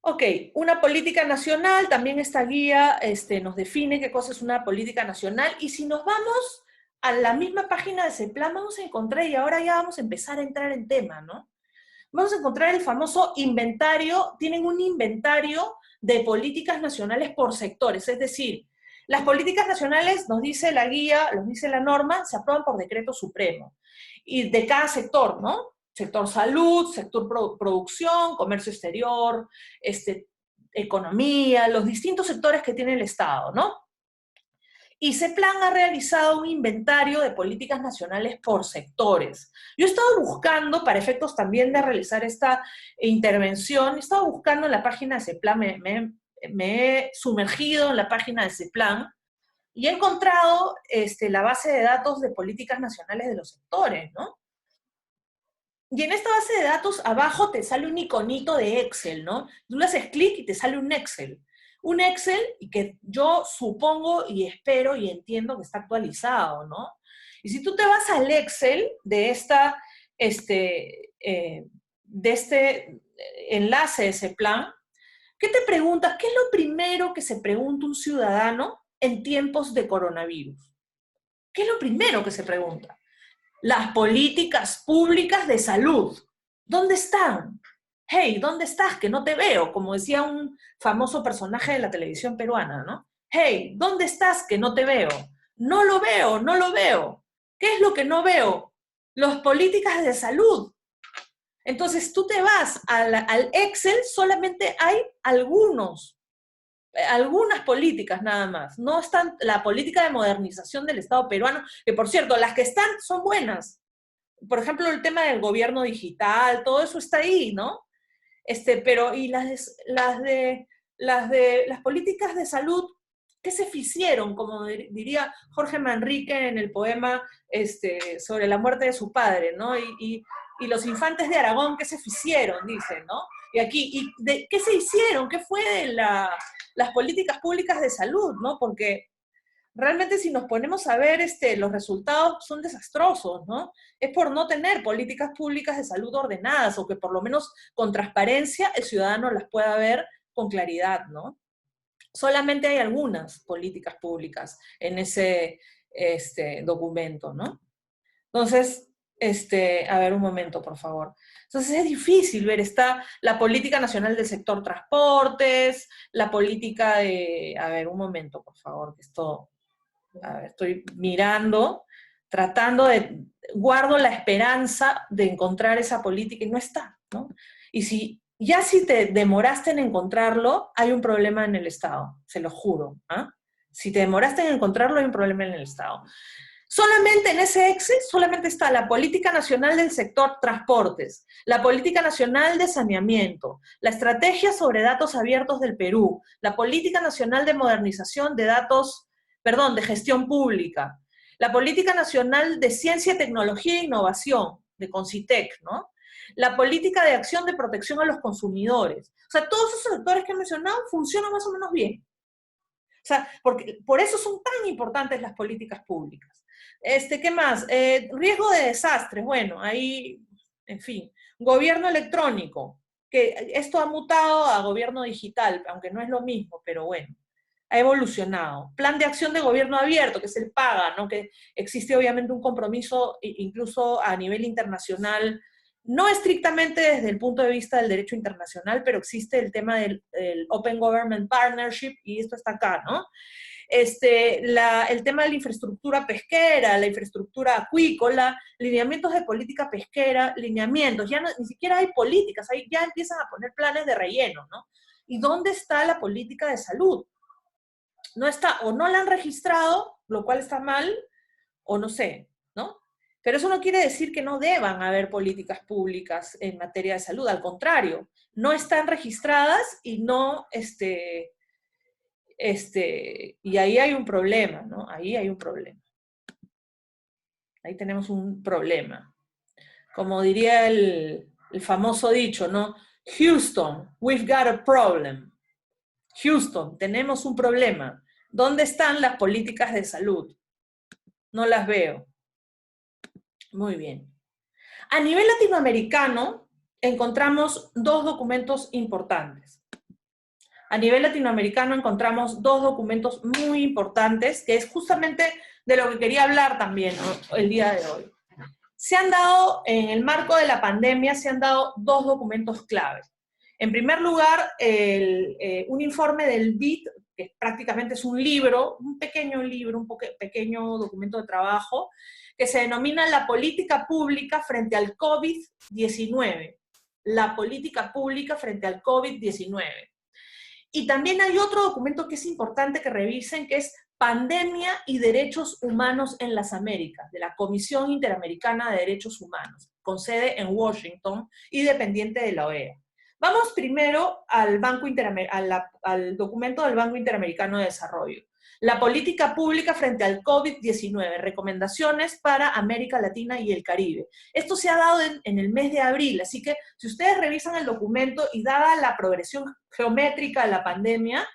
S1: Ok, una política nacional, también esta guía nos define qué cosa es una política nacional, y si nos vamos a la misma página de ese plan, vamos a encontrar, y ahora ya vamos a empezar a entrar en tema, ¿no? Vamos a encontrar el famoso inventario, tienen un inventario de políticas nacionales por sectores, es decir, las políticas nacionales, nos dice la guía, nos dice la norma, se aprueban por decreto supremo, y de cada sector, ¿no? Sector salud, sector producción, comercio exterior, economía, los distintos sectores que tiene el Estado, ¿no? Y CEPLAN ha realizado un inventario de políticas nacionales por sectores. Yo he estado buscando, para efectos también de realizar esta intervención, he estado buscando en la página de CEPLAN, me he sumergido en la página de CEPLAN y he encontrado la base de datos de políticas nacionales de los sectores, ¿no? Y en esta base de datos abajo te sale un iconito de Excel, ¿no? Tú le haces clic y te sale un Excel. Un Excel y que yo supongo y espero y entiendo que está actualizado, ¿no? Y si tú te vas al Excel de este enlace, de ese plan, ¿qué te preguntas? ¿Qué es lo primero que se pregunta un ciudadano en tiempos de coronavirus? ¿Qué es lo primero que se pregunta? Las políticas públicas de salud. ¿Dónde están? Hey, ¿dónde estás? Que no te veo, como decía un famoso personaje de la televisión peruana, ¿no? Hey, ¿dónde estás? Que no te veo. No lo veo, no lo veo. ¿Qué es lo que no veo? Las políticas de salud. Entonces tú te vas al Excel, solamente hay algunas políticas nada más. No están la política de modernización del Estado peruano, que por cierto, las que están son buenas. Por ejemplo, el tema del gobierno digital, todo eso está ahí, ¿no? Pero, y las políticas de salud, ¿qué se hicieron? Como diría Jorge Manrique en el poema sobre la muerte de su padre, ¿no? Y los infantes de Aragón, ¿qué se hicieron? Dicen, ¿no? Y aquí, ¿qué se hicieron? ¿Qué fue de las políticas públicas de salud, ¿no? Porque realmente si nos ponemos a ver, los resultados son desastrosos, ¿no? Es por no tener políticas públicas de salud ordenadas, o que por lo menos con transparencia el ciudadano las pueda ver con claridad, ¿no? Solamente hay algunas políticas públicas en ese documento, ¿no? Entonces, a ver un momento, por favor. Entonces es difícil ver, está la política nacional del sector transportes, la política de, a ver un momento, por favor, que esto, a ver, estoy mirando, tratando de, guardo la esperanza de encontrar esa política y no está, ¿no? Y si te demoraste en encontrarlo, hay un problema en el Estado, se lo juro, ¿ah? Si te demoraste en encontrarlo, hay un problema en el Estado. Solamente en ese Excel, solamente está la política nacional del sector transportes, la política nacional de saneamiento, la estrategia sobre datos abiertos del Perú, la política nacional de modernización de datos, perdón, de gestión pública, la política nacional de ciencia, tecnología e innovación, de Concitec, ¿no? La política de acción de protección a los consumidores. O sea, todos esos sectores que he mencionado funcionan más o menos bien. sea, porque por eso son tan importantes las políticas públicas. ¿Qué más? Riesgo de desastres, bueno, ahí, en fin. Gobierno electrónico, que esto ha mutado a gobierno digital, aunque no es lo mismo, pero bueno, ha evolucionado. Plan de acción de gobierno abierto, que es el PAGA, ¿no? Que existe obviamente un compromiso incluso a nivel internacional, no estrictamente desde el punto de vista del derecho internacional, pero existe el tema del Open Government Partnership, y esto está acá, ¿no? El tema de la infraestructura pesquera, la infraestructura acuícola, lineamientos de política pesquera, lineamientos, ya no, ni siquiera hay políticas, ahí ya empiezan a poner planes de relleno, ¿no? ¿Y dónde está la política de salud? No está, o no la han registrado, lo cual está mal, o no sé, ¿no? Pero eso no quiere decir que no deban haber políticas públicas en materia de salud, al contrario, no están registradas y no, y ahí hay un problema, ¿no? Ahí hay un problema. Ahí tenemos un problema. Como diría el famoso dicho, ¿no? Houston, we've got a problem. Houston, tenemos un problema. ¿Dónde están las políticas de salud? No las veo. Muy bien. A nivel latinoamericano, encontramos dos documentos importantes. A nivel latinoamericano encontramos dos documentos muy importantes, que es justamente de lo que quería hablar también, ¿no?, el día de hoy. Se han dado, en el marco de la pandemia, se han dado dos documentos claves. En primer lugar, un informe del BID, que prácticamente es un libro, un pequeño libro, un pequeño documento de trabajo, que se denomina La política pública frente al COVID-19. La política pública frente al COVID-19. Y también hay otro documento que es importante que revisen, que es Pandemia y Derechos Humanos en las Américas, de la Comisión Interamericana de Derechos Humanos, con sede en Washington y dependiente de la OEA. Vamos primero al documento del Banco Interamericano de Desarrollo. La política pública frente al COVID-19, recomendaciones para América Latina y el Caribe. Esto se ha dado en el mes de abril, así que si ustedes revisan el documento y dada la progresión geométrica de la pandemia,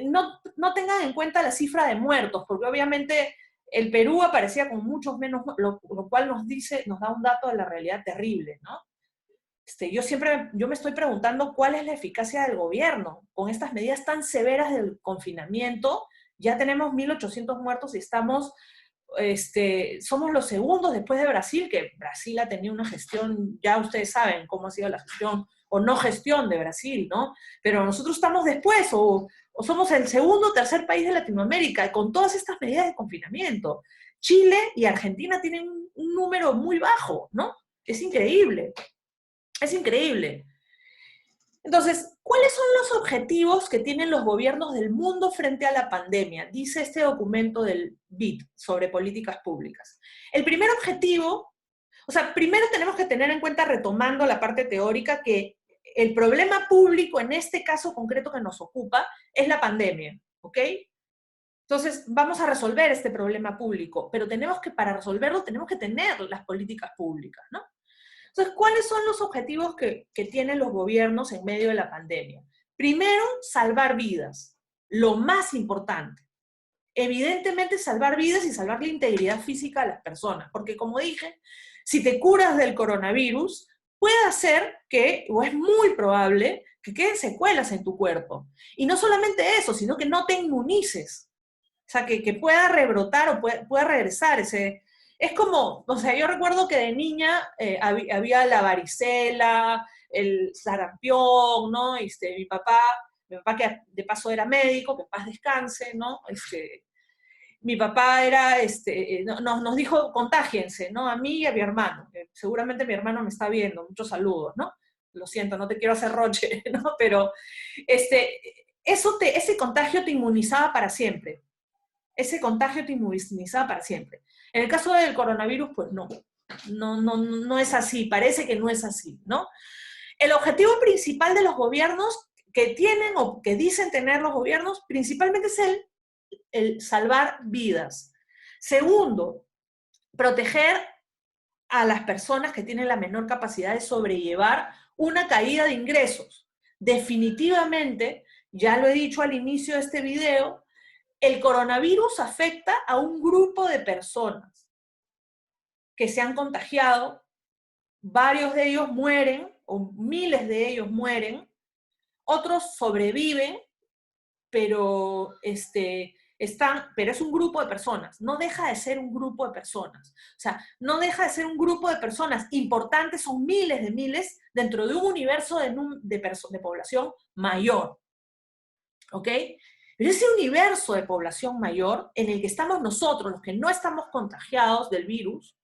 S1: no tengan en cuenta la cifra de muertos, porque obviamente el Perú aparecía con muchos menos, lo cual nos da un dato de la realidad terrible, ¿no? Yo me estoy preguntando cuál es la eficacia del gobierno con estas medidas tan severas del confinamiento. Ya tenemos 1.800 muertos y somos los segundos después de Brasil, que Brasil ha tenido una gestión, ya ustedes saben cómo ha sido la gestión o no gestión de Brasil, ¿no? Pero nosotros estamos después, o somos el segundo o tercer país de Latinoamérica con todas estas medidas de confinamiento. Chile y Argentina tienen un número muy bajo, ¿no? Es increíble. Es increíble. Entonces, ¿cuáles son los objetivos que tienen los gobiernos del mundo frente a la pandemia? Dice este documento del BID sobre políticas públicas. El primer objetivo, primero tenemos que tener en cuenta, retomando la parte teórica, que el problema público, en este caso concreto que nos ocupa, es la pandemia, ¿ok? Entonces, vamos a resolver este problema público, pero para resolverlo tenemos que tener las políticas públicas, ¿no? Entonces, ¿cuáles son los objetivos que tienen los gobiernos en medio de la pandemia? Primero, salvar vidas, lo más importante. Evidentemente, salvar vidas y salvar la integridad física de las personas, porque como dije, si te curas del coronavirus, puede ser o es muy probable, que queden secuelas en tu cuerpo. Y no solamente eso, sino que no te inmunices. O sea, que pueda rebrotar o pueda regresar ese... Es como, yo recuerdo que de niña había la varicela, el sarampión, ¿no? Mi papá que de paso era médico, que en paz descanse, ¿no? Mi papá nos dijo, contágiense, ¿no? A mí y a mi hermano. Seguramente mi hermano me está viendo, muchos saludos, ¿no? Lo siento, no te quiero hacer roche, ¿no? Pero ese contagio te inmunizaba para siempre. Ese contagio te inmunizaba para siempre. En el caso del coronavirus, pues no es así, parece que no es así, ¿no? El objetivo principal de los gobiernos que tienen o que dicen tener los gobiernos, principalmente es el salvar vidas. Segundo, proteger a las personas que tienen la menor capacidad de sobrellevar una caída de ingresos. Definitivamente, ya lo he dicho al inicio de este video, el coronavirus afecta a un grupo de personas que se han contagiado, varios de ellos mueren, o miles de ellos mueren, otros sobreviven, pero, pero es un grupo de personas, no deja de ser un grupo de personas. O sea, no deja de ser un grupo de personas importantes, son miles de miles dentro de un universo de población mayor. ¿Ok? Pero ese universo de población mayor en el que estamos nosotros, los que no estamos contagiados del virus,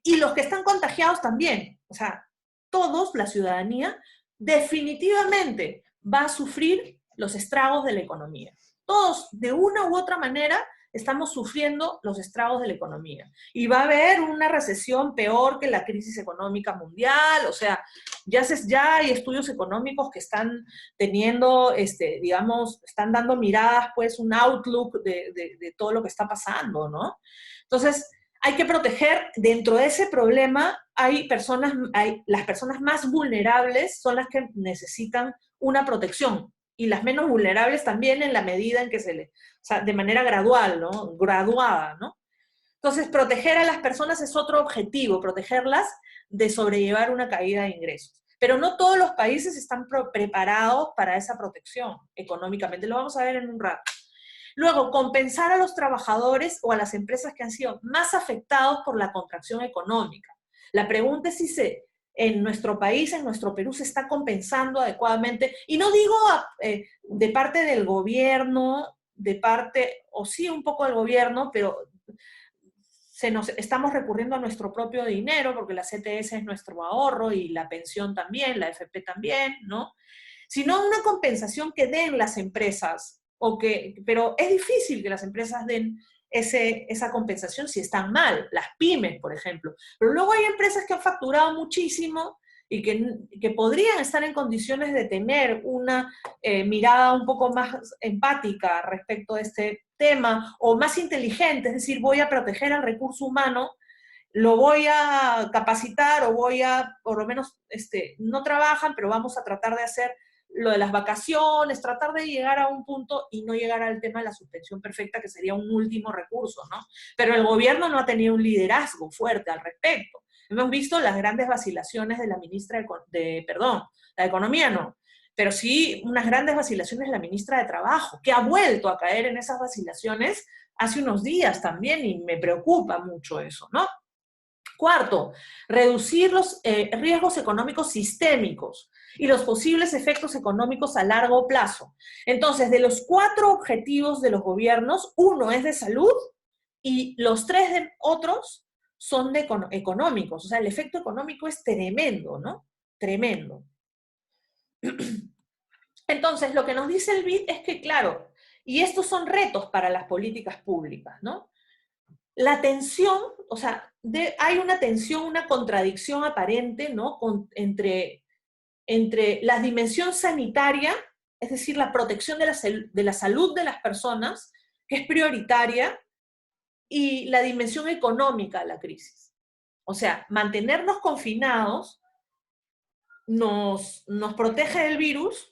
S1: y los que están contagiados también, o sea, todos, la ciudadanía, definitivamente va a sufrir los estragos de la economía. Todos, de una u otra manera, estamos sufriendo los estragos de la economía. Y va a haber una recesión peor que la crisis económica mundial, o sea, ya hay estudios económicos que están teniendo, digamos, están dando miradas, pues, un outlook de todo lo que está pasando, ¿no? Entonces, hay que proteger, dentro de ese problema, las personas más vulnerables son las que necesitan una protección, y las menos vulnerables también en la medida en que o sea, de manera gradual, ¿no? Graduada, ¿no? Entonces, proteger a las personas es otro objetivo, protegerlas de sobrellevar una caída de ingresos. Pero no todos los países están preparados para esa protección económicamente. Lo vamos a ver en un rato. Luego, compensar a los trabajadores o a las empresas que han sido más afectados por la contracción económica. La pregunta es si en nuestro país, en nuestro Perú, se está compensando adecuadamente. Y no digo de parte del gobierno, o sí un poco del gobierno, pero estamos recurriendo a nuestro propio dinero, porque la CTS es nuestro ahorro y la pensión también, la FP también, ¿no? Sino una compensación que den las empresas, pero es difícil que las empresas den esa compensación si están mal, las pymes, por ejemplo. Pero luego hay empresas que han facturado muchísimo y que podrían estar en condiciones de tener una mirada un poco más empática respecto a este tema, o más inteligente, es decir, voy a proteger al recurso humano, lo voy a capacitar, o por lo menos, no trabajan, pero vamos a tratar de hacer lo de las vacaciones, tratar de llegar a un punto y no llegar al tema de la suspensión perfecta, que sería un último recurso, ¿no? Pero el gobierno no ha tenido un liderazgo fuerte al respecto. Hemos visto las grandes vacilaciones de la ministra la de Economía no, pero sí unas grandes vacilaciones de la ministra de Trabajo, que ha vuelto a caer en esas vacilaciones hace unos días también, y me preocupa mucho eso, ¿no? Cuarto, reducir los riesgos económicos sistémicos y los posibles efectos económicos a largo plazo. Entonces, de los 4 objetivos de los gobiernos, uno es de salud y los 3 otros son económicos. O sea, el efecto económico es tremendo, ¿no? Tremendo. Entonces, lo que nos dice el BID es que, claro, y estos son retos para las políticas públicas, ¿no? La tensión, o sea, hay una tensión, una contradicción aparente, ¿no? Entre la dimensión sanitaria, es decir, la protección de la salud de las personas, que es prioritaria, y la dimensión económica de la crisis. O sea, mantenernos confinados nos protege del virus,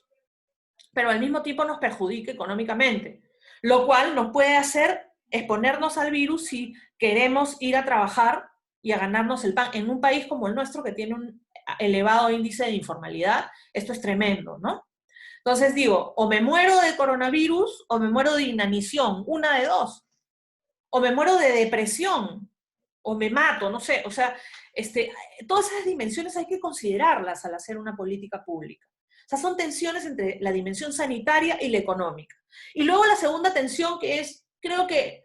S1: pero al mismo tiempo nos perjudica económicamente, lo cual nos puede hacer exponernos al virus si queremos ir a trabajar y a ganarnos el pan. En un país como el nuestro, que tiene un elevado índice de informalidad, esto es tremendo, ¿no? Entonces digo, o me muero de coronavirus o me muero de inanición, una de dos. O me muero de depresión, o me mato, no sé. O sea, todas esas dimensiones hay que considerarlas al hacer una política pública. O sea, son tensiones entre la dimensión sanitaria y la económica. Y luego la segunda tensión, que es, creo que,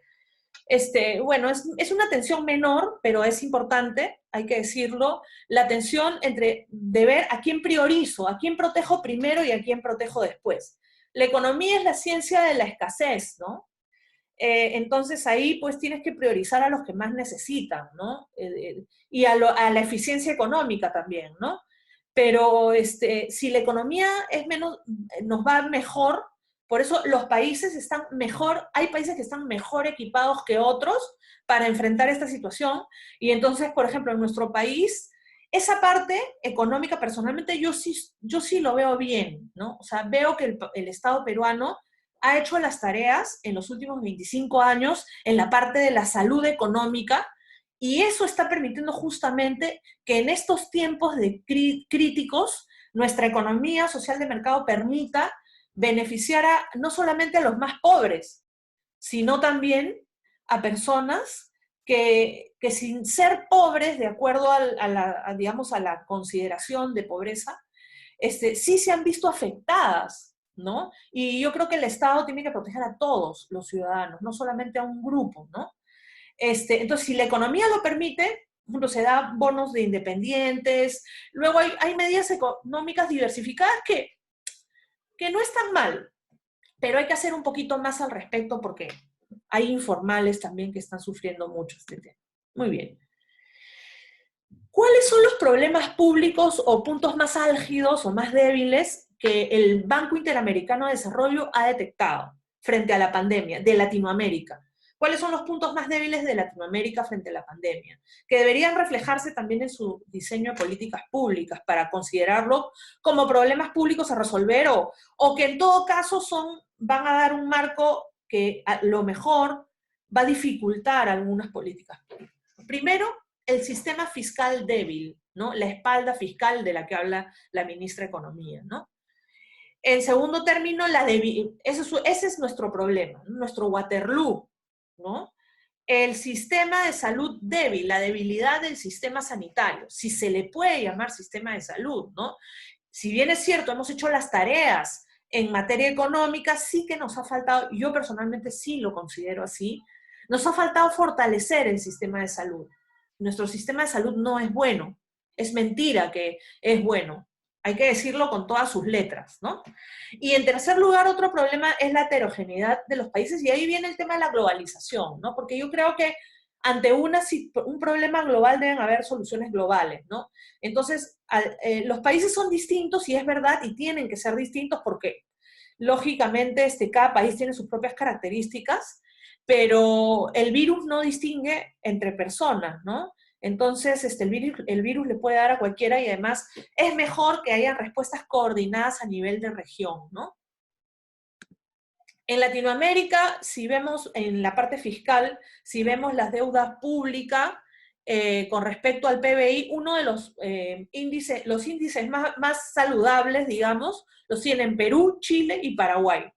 S1: bueno, es una tensión menor, pero es importante, hay que decirlo, la tensión de ver a quién priorizo, a quién protejo primero y a quién protejo después. La economía es la ciencia de la escasez, ¿no? Entonces ahí pues tienes que priorizar a los que más necesitan, ¿no? Y a la eficiencia económica también, ¿no? Pero si la economía nos va mejor, por eso los países están mejor, hay países que están mejor equipados que otros para enfrentar esta situación, y entonces, por ejemplo, en nuestro país, esa parte económica, personalmente, yo sí lo veo bien, ¿no? O sea, veo que el Estado peruano ha hecho las tareas en los últimos 25 años en la parte de la salud económica, y eso está permitiendo justamente que en estos tiempos de críticos nuestra economía social de mercado permita beneficiar no solamente a los más pobres, sino también a personas que sin ser pobres, de acuerdo digamos, a la consideración de pobreza, sí se han visto afectadas, ¿no? Y yo creo que el Estado tiene que proteger a todos los ciudadanos, no solamente a un grupo, ¿no? Entonces, si la economía lo permite, por ejemplo, se da bonos de independientes, luego hay medidas económicas diversificadas que no están mal, pero hay que hacer un poquito más al respecto porque hay informales también que están sufriendo mucho este tema. Muy bien. ¿Cuáles son los problemas públicos o puntos más álgidos o más débiles que el Banco Interamericano de Desarrollo ha detectado frente a la pandemia de Latinoamérica? ¿Cuáles son los puntos más débiles de Latinoamérica frente a la pandemia? Que deberían reflejarse también en su diseño de políticas públicas para considerarlo como problemas públicos a resolver o que en todo caso van a dar un marco que a lo mejor va a dificultar algunas políticas públicas. Primero, el sistema fiscal débil, ¿no? La espalda fiscal de la que habla la ministra de Economía, ¿no? En segundo término, ese es nuestro problema, ¿no? Nuestro Waterloo, ¿no? El sistema de salud débil, la debilidad del sistema sanitario, si se le puede llamar sistema de salud, ¿no? Si bien es cierto, hemos hecho las tareas en materia económica, sí que nos ha faltado, yo personalmente sí lo considero así, nos ha faltado fortalecer el sistema de salud. Nuestro sistema de salud no es bueno, es mentira que es bueno, hay que decirlo con todas sus letras, ¿no? Y en tercer lugar, otro problema es la heterogeneidad de los países, y ahí viene el tema de la globalización, ¿no? Porque yo creo que ante un problema global deben haber soluciones globales, ¿no? Entonces, los países son distintos, y es verdad, y tienen que ser distintos porque, lógicamente, cada país tiene sus propias características, pero el virus no distingue entre personas, ¿no? Entonces, el virus le puede dar a cualquiera, y además es mejor que haya respuestas coordinadas a nivel de región, ¿no? En Latinoamérica, si vemos en la parte fiscal, si vemos las deudas públicas con respecto al PBI, uno de los índices más saludables, digamos, los tienen Perú, Chile y Paraguay,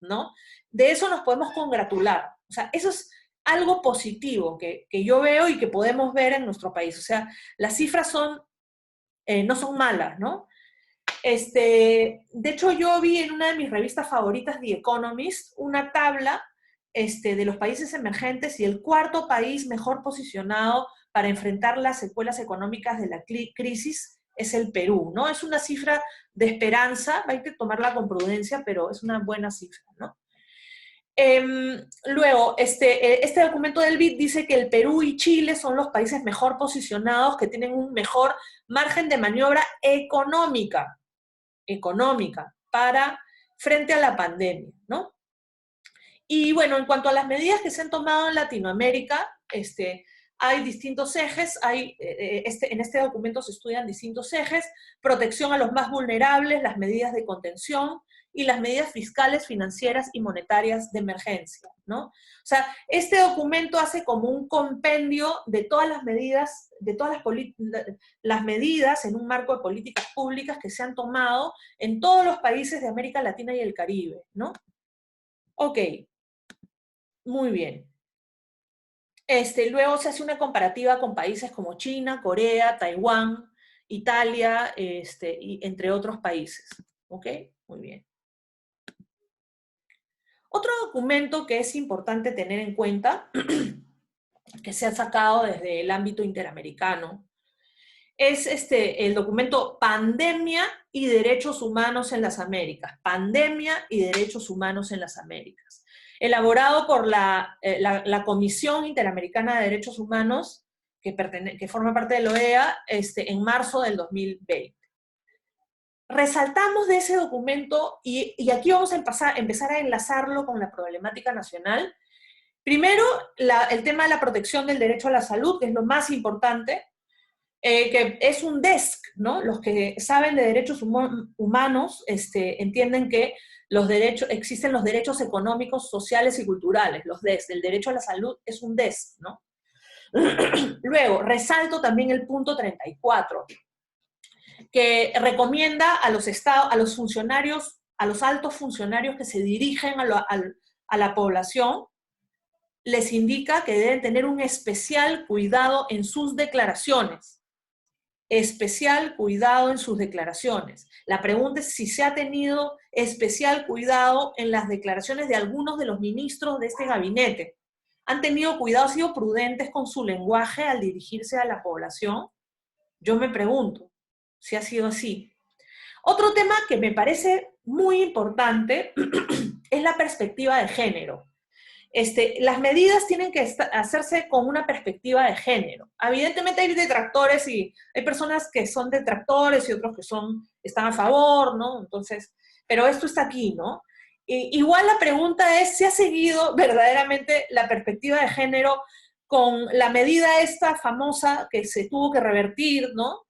S1: ¿no? De eso nos podemos congratular. O sea, eso es algo positivo que yo veo y que podemos ver en nuestro país. O sea, las cifras no son malas, ¿no? De hecho, yo vi en una de mis revistas favoritas, The Economist, una tabla de los países emergentes, y el cuarto país mejor posicionado para enfrentar las secuelas económicas de la crisis es el Perú, ¿no? Es una cifra de esperanza, hay que tomarla con prudencia, pero es una buena cifra, ¿no? Luego, este documento del BID dice que el Perú y Chile son los países mejor posicionados, que tienen un mejor margen de maniobra económica frente a la pandemia, ¿no? Y bueno, en cuanto a las medidas que se han tomado en Latinoamérica, hay distintos ejes, en este documento se estudian distintos ejes: protección a los más vulnerables, las medidas de contención y las medidas fiscales, financieras y monetarias de emergencia, ¿no? O sea, este documento hace como un compendio de todas las medidas, de todas las medidas en un marco de políticas públicas que se han tomado en todos los países de América Latina y el Caribe, ¿no? Ok, muy bien. Luego se hace una comparativa con países como China, Corea, Taiwán, Italia, y entre otros países. ¿Ok? Muy bien. Otro documento que es importante tener en cuenta, que se ha sacado desde el ámbito interamericano, es el documento Pandemia y Derechos Humanos en las Américas. Pandemia y Derechos Humanos en las Américas. Elaborado por la Comisión Interamericana de Derechos Humanos, que forma parte de la OEA, en marzo del 2020. Resaltamos de ese documento, y aquí vamos a empezar a enlazarlo con la problemática nacional. Primero, el tema de la protección del derecho a la salud, que es lo más importante, que es un DESC, ¿no? Los que saben de derechos humanos entienden que existen los derechos económicos, sociales y culturales, los DES. El derecho a la salud es un DES, ¿no? Luego, resalto también el punto 34, que recomienda a los estados, a los funcionarios, a los altos funcionarios que se dirigen a la población, les indica que deben tener un especial cuidado en sus declaraciones. Especial cuidado en sus declaraciones. La pregunta es si se ha tenido especial cuidado en las declaraciones de algunos de los ministros de este gabinete. ¿Han tenido cuidado, han sido prudentes con su lenguaje al dirigirse a la población? Yo me pregunto si ha sido así. Otro tema que me parece muy importante es la perspectiva de género. Las medidas tienen que hacerse con una perspectiva de género. Evidentemente hay detractores y hay personas que son detractores y otros que están a favor, ¿no? Entonces, pero esto está aquí, ¿no? Igual la pregunta es si ha seguido verdaderamente la perspectiva de género con la medida esta famosa que se tuvo que revertir, ¿no?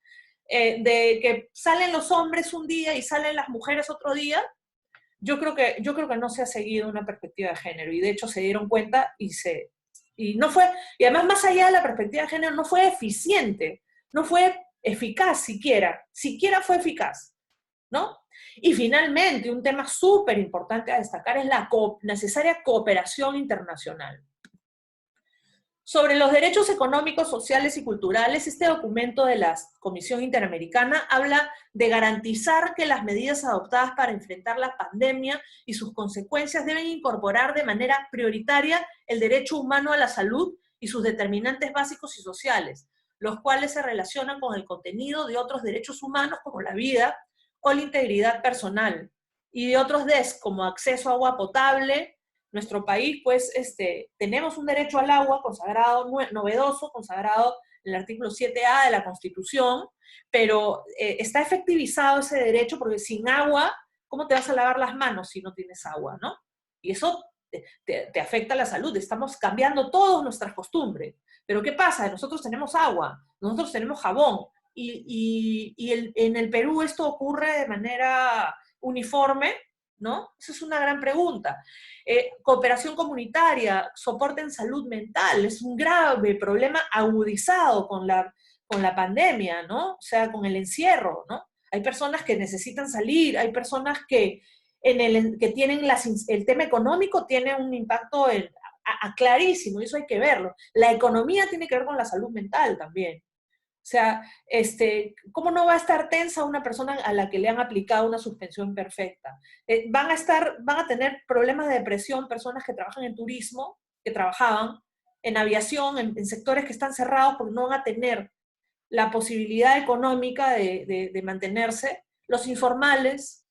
S1: De que salen los hombres un día y salen las mujeres otro día. Yo creo que no se ha seguido una perspectiva de género, y de hecho se dieron cuenta y no fue, y además más allá de la perspectiva de género, no fue eficiente, no fue eficaz siquiera fue eficaz, ¿no? Y finalmente, un tema súper importante a destacar es la necesaria cooperación internacional. Sobre los derechos económicos, sociales y culturales, este documento de la Comisión Interamericana habla de garantizar que las medidas adoptadas para enfrentar la pandemia y sus consecuencias deben incorporar de manera prioritaria el derecho humano a la salud y sus determinantes básicos y sociales, los cuales se relacionan con el contenido de otros derechos humanos como la vida o la integridad personal, y de otros como acceso a agua potable. Nuestro país, pues, tenemos un derecho al agua consagrado, novedoso, consagrado en el artículo 7A de la Constitución, pero está efectivizado ese derecho porque sin agua, ¿cómo te vas a lavar las manos si no tienes agua, no? Y eso te afecta a la salud. Estamos cambiando todas nuestras costumbres. Pero ¿qué pasa? Nosotros tenemos agua, nosotros tenemos jabón, en el Perú esto ocurre de manera uniforme, ¿no? Esa es una gran pregunta. Cooperación comunitaria, soporte en salud mental, es un grave problema agudizado con la pandemia, ¿no? O sea, con el encierro, ¿no? Hay personas que necesitan salir, hay personas que, que tienen el tema económico tiene un impacto clarísimo, y eso hay que verlo. La economía tiene que ver con la salud mental también. O sea, ¿cómo no va a estar tensa una persona a la que le han aplicado una suspensión perfecta? Van a tener problemas de depresión personas que trabajan en turismo, que trabajaban en aviación, en sectores que están cerrados porque no van a tener la posibilidad económica de mantenerse. Los informales,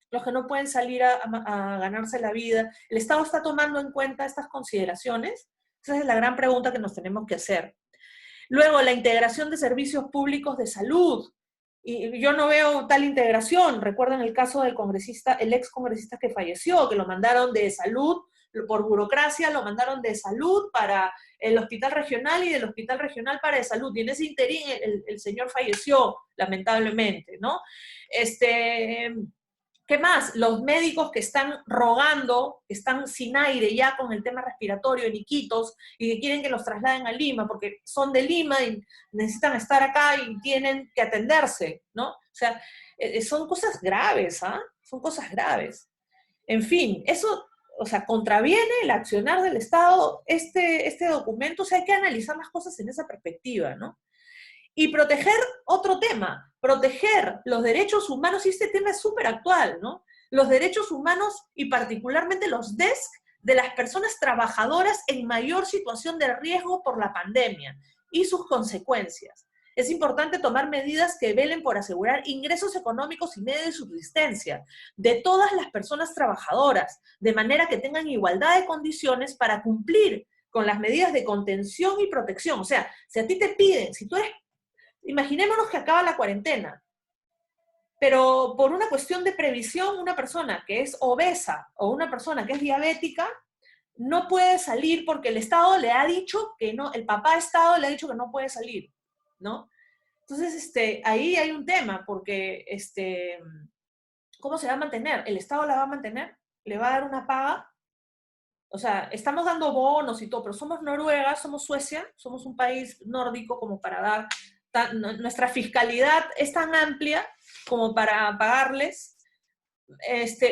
S1: los que no pueden salir a ganarse la vida. ¿El Estado está tomando en cuenta estas consideraciones? Esa es la gran pregunta que nos tenemos que hacer. Luego, la integración de servicios públicos de salud. Y yo no veo tal integración. Recuerdan el caso del congresista, el ex congresista que falleció, que lo mandaron de salud, por burocracia, lo mandaron de salud para el hospital regional y del hospital regional para de salud. Y en ese interín el señor falleció, lamentablemente, ¿no? ¿Qué más? Los médicos que están rogando, que están sin aire ya con el tema respiratorio en Iquitos y que quieren que los trasladen a Lima porque son de Lima y necesitan estar acá y tienen que atenderse, ¿no? O sea, son cosas graves, ¿ah? Son cosas graves. En fin, eso, o sea, contraviene el accionar del Estado este documento. O sea, hay que analizar las cosas en esa perspectiva, ¿no? Y proteger, otro tema, proteger los derechos humanos, y este tema es súper actual, ¿no? Los derechos humanos y particularmente los DESC de las personas trabajadoras en mayor situación de riesgo por la pandemia y sus consecuencias. Es importante tomar medidas que velen por asegurar ingresos económicos y medios de subsistencia de todas las personas trabajadoras, de manera que tengan igualdad de condiciones para cumplir con las medidas de contención y protección. O sea, si a ti te piden, si tú eres, imaginémonos que acaba la cuarentena, pero por una cuestión de previsión, una persona que es obesa o una persona que es diabética no puede salir porque el Estado le ha dicho que no, el papá Estado le ha dicho que no puede salir, ¿no? Entonces, ahí hay un tema, porque ¿cómo se va a mantener? ¿El Estado la va a mantener? ¿Le va a dar una paga? O sea, estamos dando bonos y todo, pero somos Noruega, somos Suecia, somos un país nórdico como para dar, nuestra fiscalidad es tan amplia como para pagarles.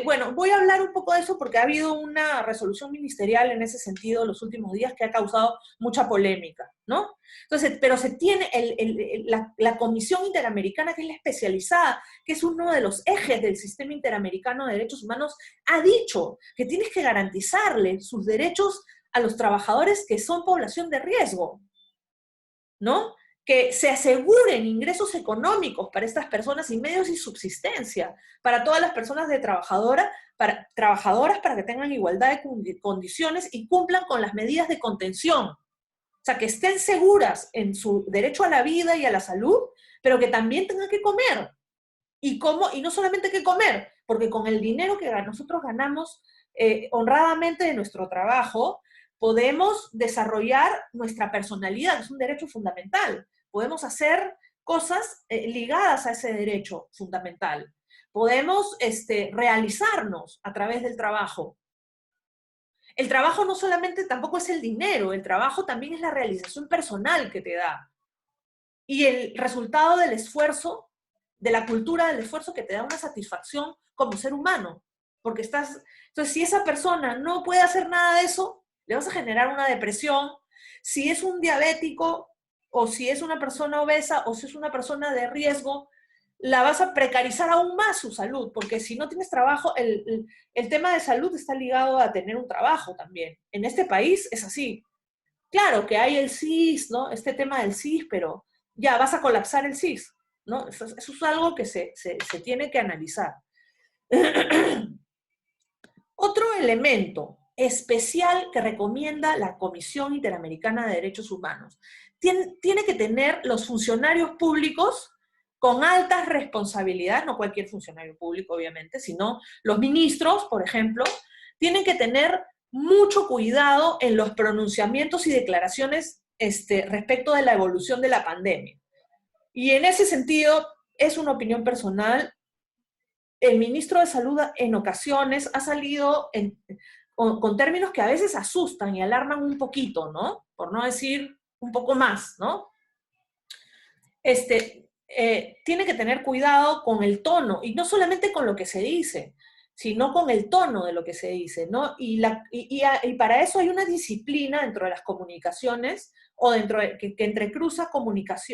S1: Bueno, voy a hablar un poco de eso porque ha habido una resolución ministerial en ese sentido los últimos días que ha causado mucha polémica, ¿no? Entonces, pero se tiene la Comisión Interamericana, que es la especializada, que es uno de los ejes del sistema interamericano de derechos humanos, ha dicho que tienes que garantizarle sus derechos a los trabajadores que son población de riesgo, ¿no? Que se aseguren ingresos económicos para estas personas y medios de subsistencia para todas las personas trabajadoras para que tengan igualdad de condiciones y cumplan con las medidas de contención. O sea, que estén seguras en su derecho a la vida y a la salud, pero que también tengan que comer. Y no solamente que comer, porque con el dinero que nosotros ganamos honradamente de nuestro trabajo, podemos desarrollar nuestra personalidad, que es un derecho fundamental. Podemos hacer cosas ligadas a ese derecho fundamental. Podemos realizarnos a través del trabajo. El trabajo no solamente tampoco es el dinero, el trabajo también es la realización personal que te da. Y el resultado del esfuerzo, de la cultura del esfuerzo que te da una satisfacción como ser humano. Porque entonces si esa persona no puede hacer nada de eso, le vas a generar una depresión. Si es un diabético, o si es una persona obesa, o si es una persona de riesgo, la vas a precarizar aún más su salud, porque si no tienes trabajo, el tema de salud está ligado a tener un trabajo también. En este país es así. Claro que hay el CIS, ¿no? Este tema del CIS, pero ya vas a colapsar el CIS, ¿no? Eso es algo que se tiene que analizar. Otro elemento especial que recomienda la Comisión Interamericana de Derechos Humanos tiene que tener los funcionarios públicos con altas responsabilidades, no cualquier funcionario público, obviamente, sino los ministros, por ejemplo, tienen que tener mucho cuidado en los pronunciamientos y declaraciones respecto de la evolución de la pandemia. Y en ese sentido, es una opinión personal, el ministro de Salud en ocasiones ha salido con términos que a veces asustan y alarman un poquito, ¿no? Por no decir un poco más, ¿no? Tiene que tener cuidado con el tono, y no solamente con lo que se dice, sino con el tono de lo que se dice, ¿no? Y para eso hay una disciplina dentro de las comunicaciones, o que entrecruza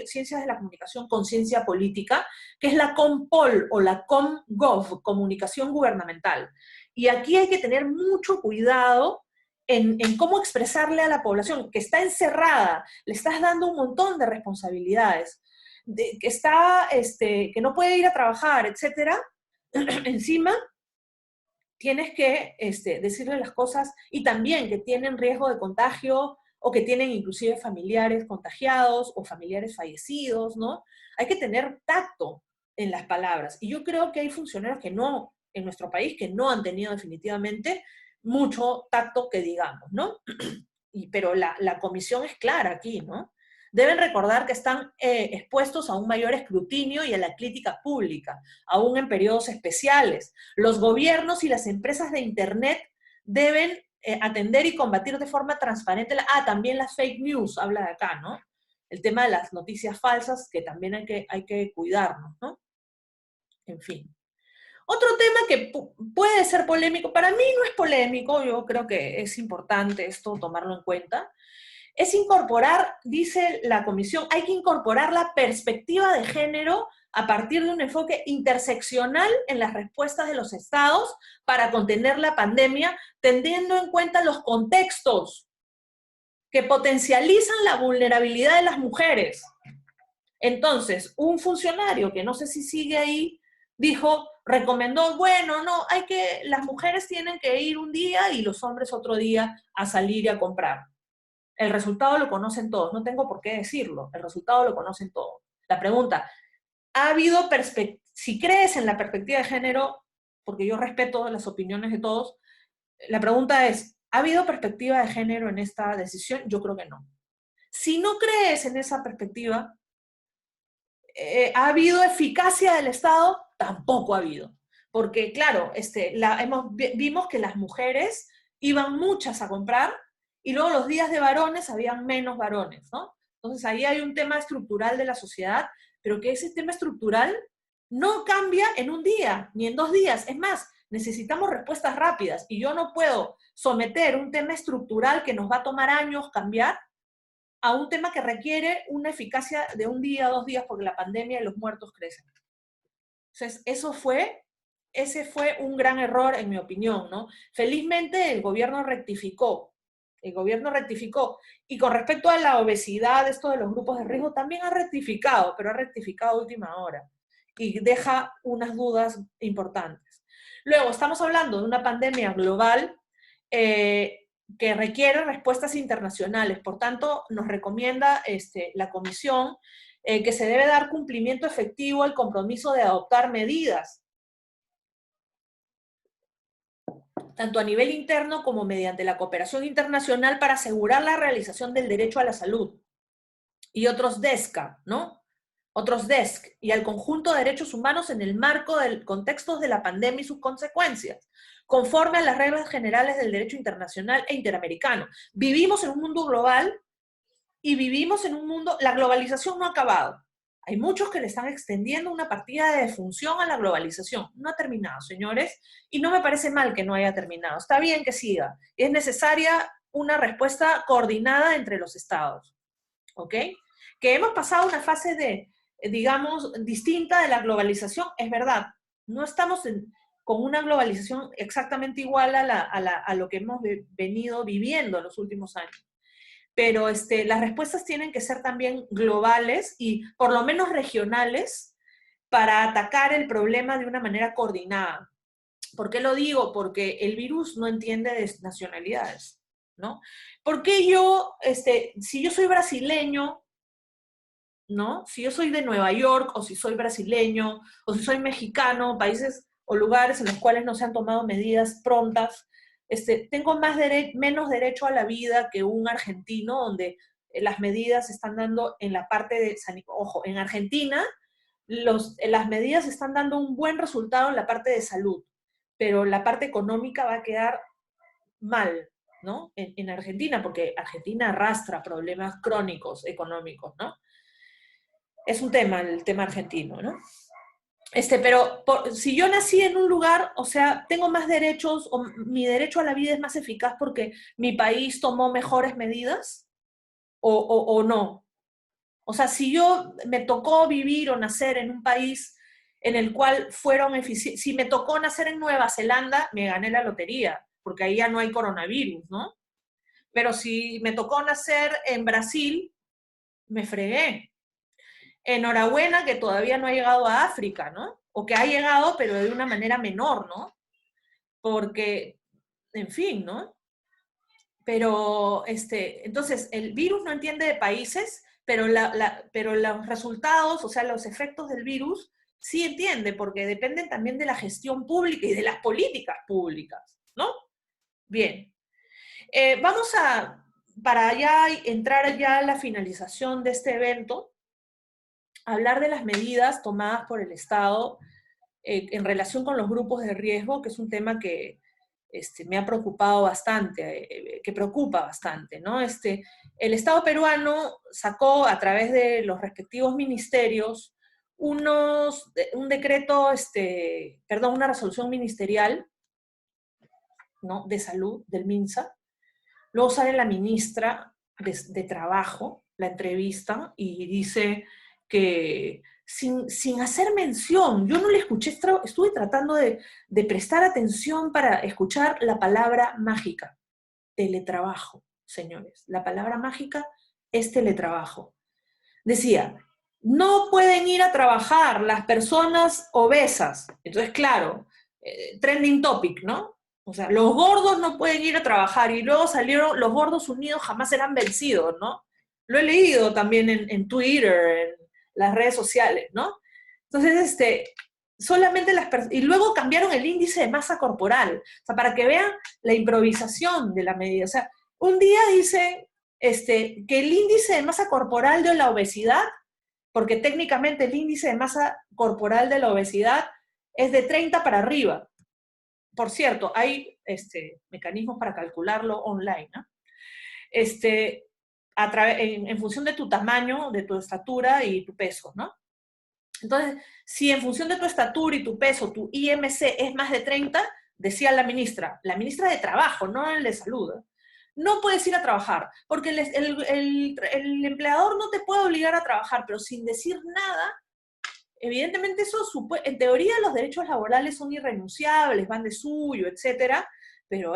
S1: ciencias de la comunicación con ciencia política, que es la COMPOL o la COMGOV, comunicación gubernamental. Y aquí hay que tener mucho cuidado en cómo expresarle a la población que está encerrada, le estás dando un montón de responsabilidades, que no puede ir a trabajar, etcétera. Encima tienes que decirle las cosas, y también que tienen riesgo de contagio o que tienen inclusive familiares contagiados o familiares fallecidos, ¿no? Hay que tener tacto en las palabras. Y yo creo que hay funcionarios en nuestro país, que no han tenido definitivamente mucho tacto, que digamos, ¿no? Pero la comisión es clara aquí, ¿no? Deben recordar que están expuestos a un mayor escrutinio y a la crítica pública, aún en periodos especiales. Los gobiernos y las empresas de Internet deben atender y combatir de forma transparente. También las fake news, habla de acá, ¿no? El tema de las noticias falsas, que también hay que cuidarnos, ¿no? En fin. Otro tema que puede ser polémico, para mí no es polémico, yo creo que es importante esto tomarlo en cuenta, es incorporar, dice la comisión, hay que incorporar la perspectiva de género a partir de un enfoque interseccional en las respuestas de los estados para contener la pandemia, teniendo en cuenta los contextos que potencializan la vulnerabilidad de las mujeres. Entonces, un funcionario, que no sé si sigue ahí, recomendó, bueno, no, las mujeres tienen que ir un día y los hombres otro día a salir y a comprar. El resultado lo conocen todos, no tengo por qué decirlo, el resultado lo conocen todos. La pregunta, si crees en la perspectiva de género, porque yo respeto las opiniones de todos, la pregunta es, ¿ha habido perspectiva de género en esta decisión? Yo creo que no. Si no crees en esa perspectiva, ¿ha habido eficacia del Estado? Tampoco ha habido. porque claro, vimos que las mujeres iban muchas a comprar y luego los días de varones habían menos varones, ¿no? Entonces ahí hay un tema estructural de la sociedad, pero que ese tema estructural no cambia en un día, ni en 2 días. Es más, necesitamos respuestas rápidas y yo no puedo someter un tema estructural que nos va a tomar años cambiar a un tema que requiere una eficacia de un día, 2 días, porque la pandemia y los muertos crecen. Entonces, ese fue un gran error, en mi opinión, ¿no? Felizmente el gobierno rectificó, y con respecto a la obesidad, esto de los grupos de riesgo, también ha rectificado, pero ha rectificado a última hora, y deja unas dudas importantes. Luego, estamos hablando de una pandemia global, que requiere respuestas internacionales. Por tanto, nos recomienda la Comisión que se debe dar cumplimiento efectivo al compromiso de adoptar medidas, tanto a nivel interno como mediante la cooperación internacional para asegurar la realización del derecho a la salud. Y otros DESCA, ¿no? Otros DESC, y al conjunto de derechos humanos en el marco del contexto de la pandemia y sus consecuencias, conforme a las reglas generales del derecho internacional e interamericano. Vivimos en un mundo global y vivimos en un mundo, la globalización no ha acabado. Hay muchos que le están extendiendo una partida de defunción a la globalización. No ha terminado, señores, y no me parece mal que no haya terminado. Está bien que siga. Es necesaria una respuesta coordinada entre los estados, ¿ok? Que hemos pasado una fase de, digamos, distinta de la globalización, es verdad. No estamos con una globalización exactamente igual a lo que hemos venido viviendo en los últimos años. Pero las respuestas tienen que ser también globales y por lo menos regionales para atacar el problema de una manera coordinada. ¿Por qué lo digo? Porque el virus no entiende de nacionalidades, ¿no? ¿Por qué yo, si yo soy brasileño, ¿no? Si yo soy de Nueva York, o si soy brasileño, o si soy mexicano, países o lugares en los cuales no se han tomado medidas prontas, tengo menos derecho a la vida que un argentino, donde las medidas se están dando en la parte de, ojo, en Argentina las medidas están dando un buen resultado en la parte de salud, pero la parte económica va a quedar mal, ¿no? En Argentina, porque Argentina arrastra problemas crónicos económicos, ¿no? Es un tema, el tema argentino, ¿no? Pero si yo nací en un lugar, o sea, tengo más derechos, o mi derecho a la vida es más eficaz porque mi país tomó mejores medidas, o no. O sea, si yo me tocó vivir o nacer en un país en el cual fueron eficientes, si me tocó nacer en Nueva Zelanda, me gané la lotería, porque ahí ya no hay coronavirus, ¿no? Pero si me tocó nacer en Brasil, me fregué. Enhorabuena que todavía no ha llegado a África, ¿no? O que ha llegado, pero de una manera menor, ¿no? Porque, en fin, ¿no? Pero, entonces, el virus no entiende de países, pero, pero los resultados, o sea, los efectos del virus, sí entiende, porque dependen también de la gestión pública y de las políticas públicas, ¿no? Bien. Vamos para ya entrar ya a la finalización de este evento, hablar de las medidas tomadas por el Estado en relación con los grupos de riesgo, que es un tema que me ha preocupado bastante, que preocupa bastante, ¿no? El Estado peruano sacó a través de los respectivos ministerios un decreto, una resolución ministerial, ¿no? De salud, del MINSA. Luego sale la ministra de Trabajo, la entrevista, y dice que sin hacer mención, yo no le escuché, estuve tratando de prestar atención para escuchar la palabra mágica, teletrabajo, señores. La palabra mágica es teletrabajo. Decía, no pueden ir a trabajar las personas obesas. Entonces, claro, trending topic, ¿no? O sea, los gordos no pueden ir a trabajar, y luego salieron los gordos unidos jamás serán vencidos, ¿no? Lo he leído también en Twitter, en las redes sociales, ¿no? Entonces, solamente y luego cambiaron el índice de masa corporal, o sea, para que vean la improvisación de la medida. O sea, un día dice que el índice de masa corporal de la obesidad, porque técnicamente el índice de masa corporal de la obesidad es de 30 para arriba. Por cierto, hay mecanismos para calcularlo online, ¿no? En función de tu tamaño, de tu estatura y tu peso, ¿no? Entonces, si en función de tu estatura y tu peso, tu IMC es más de 30, decía la ministra de Trabajo, no el de Salud, no puedes ir a trabajar, porque el empleador no te puede obligar a trabajar, pero sin decir nada, evidentemente eso, en teoría los derechos laborales son irrenunciables, van de suyo, etcétera, pero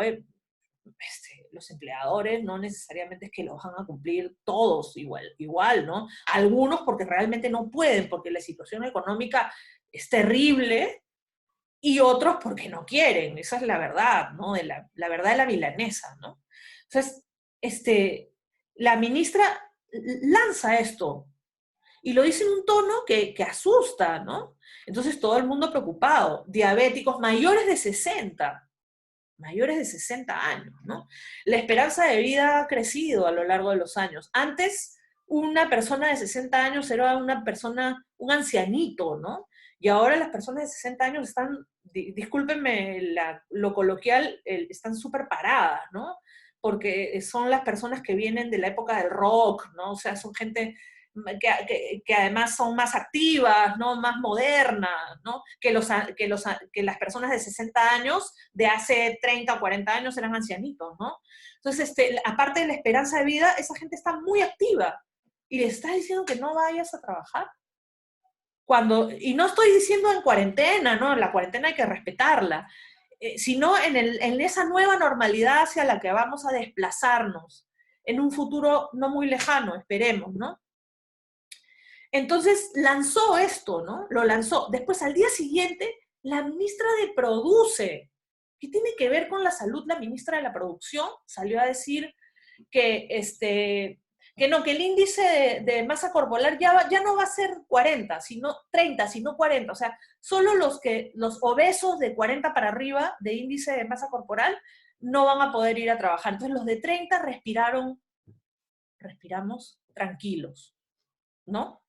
S1: los empleadores no necesariamente es que lo van a cumplir todos igual, ¿no? Algunos porque realmente no pueden, porque la situación económica es terrible, y otros porque no quieren, esa es la verdad, ¿no? La verdad de la milanesa, ¿no? Entonces, la ministra lanza esto, y lo dice en un tono que asusta, ¿no? Entonces todo el mundo preocupado, diabéticos mayores de 60 años, ¿no? La esperanza de vida ha crecido a lo largo de los años. Antes, una persona de 60 años era un ancianito, ¿no? Y ahora las personas de 60 años están, discúlpenme lo coloquial, están súper paradas, ¿no? Porque son las personas que vienen de la época del rock, ¿no? O sea, son gente que además son más activas, ¿no? Más modernas, ¿no? Que las personas de 60 años de hace 30 o 40 años eran ancianitos, ¿no? Entonces, aparte de la esperanza de vida, esa gente está muy activa y le estás diciendo que no vayas a trabajar. Y no estoy diciendo en cuarentena, ¿no? La cuarentena hay que respetarla, sino en esa nueva normalidad hacia la que vamos a desplazarnos en un futuro no muy lejano, esperemos, ¿no? Entonces lanzó esto, ¿no? Lo lanzó. Después, al día siguiente, la ministra de Produce, ¿qué tiene que ver con la salud? La ministra de la Producción salió a decir que, que el índice de masa corporal ya no va a ser 40, sino 30, sino 40. O sea, solo los obesos de 40 para arriba de índice de masa corporal no van a poder ir a trabajar. Entonces, los de 30 respiramos tranquilos, ¿no?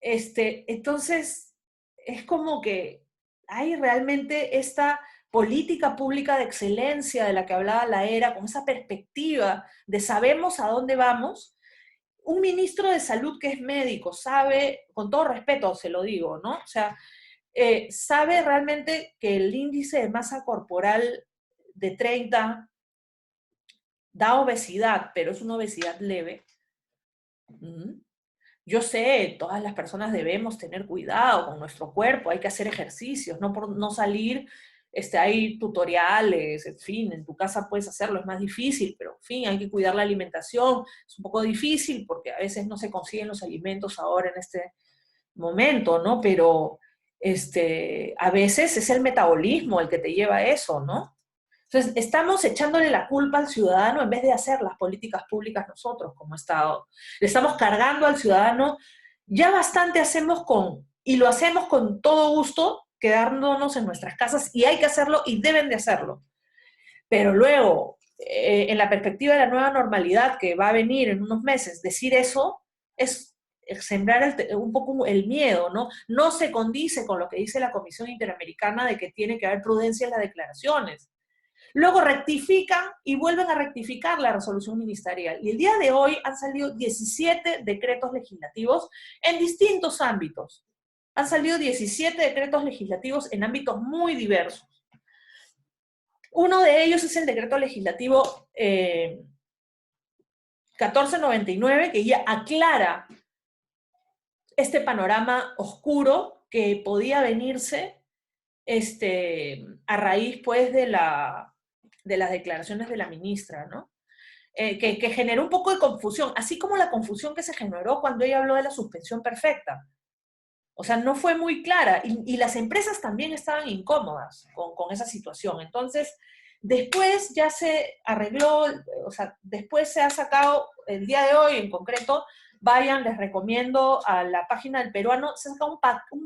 S1: Entonces, es como que hay realmente esta política pública de excelencia de la que hablaba la era, con esa perspectiva de sabemos a dónde vamos. Un ministro de salud que es médico sabe, con todo respeto se lo digo, ¿no? O sea, sabe realmente que el índice de masa corporal de 30 da obesidad, pero es una obesidad leve. Yo sé, todas las personas debemos tener cuidado con nuestro cuerpo, hay que hacer ejercicios, no por no salir, hay tutoriales, en fin, en tu casa puedes hacerlo, es más difícil, pero en fin, hay que cuidar la alimentación, es un poco difícil porque a veces no se consiguen los alimentos ahora en este momento, ¿no? Pero a veces es el metabolismo el que te lleva a eso, ¿no? Entonces, estamos echándole la culpa al ciudadano en vez de hacer las políticas públicas nosotros como Estado. Le estamos cargando al ciudadano. Ya bastante hacemos y lo hacemos con todo gusto, quedándonos en nuestras casas, y hay que hacerlo y deben de hacerlo. Pero luego, en la perspectiva de la nueva normalidad que va a venir en unos meses, decir eso es sembrar un poco el miedo, ¿no? No se condice con lo que dice la Comisión Interamericana de que tiene que haber prudencia en las declaraciones. Luego rectifican y vuelven a rectificar la resolución ministerial. Y el día de hoy han salido 17 decretos legislativos en distintos ámbitos. Han salido 17 decretos legislativos en ámbitos muy diversos. Uno de ellos es el decreto legislativo 1499, que ya aclara este panorama oscuro que podía venirse a raíz, pues, de las declaraciones de la ministra, ¿no? Que generó un poco de confusión, así como la confusión que se generó cuando ella habló de la suspensión perfecta. O sea, no fue muy clara, y las empresas también estaban incómodas con esa situación. Entonces, después ya se arregló, o sea, después se ha sacado, el día de hoy en concreto, vayan, les recomiendo a la página del peruano, se saca un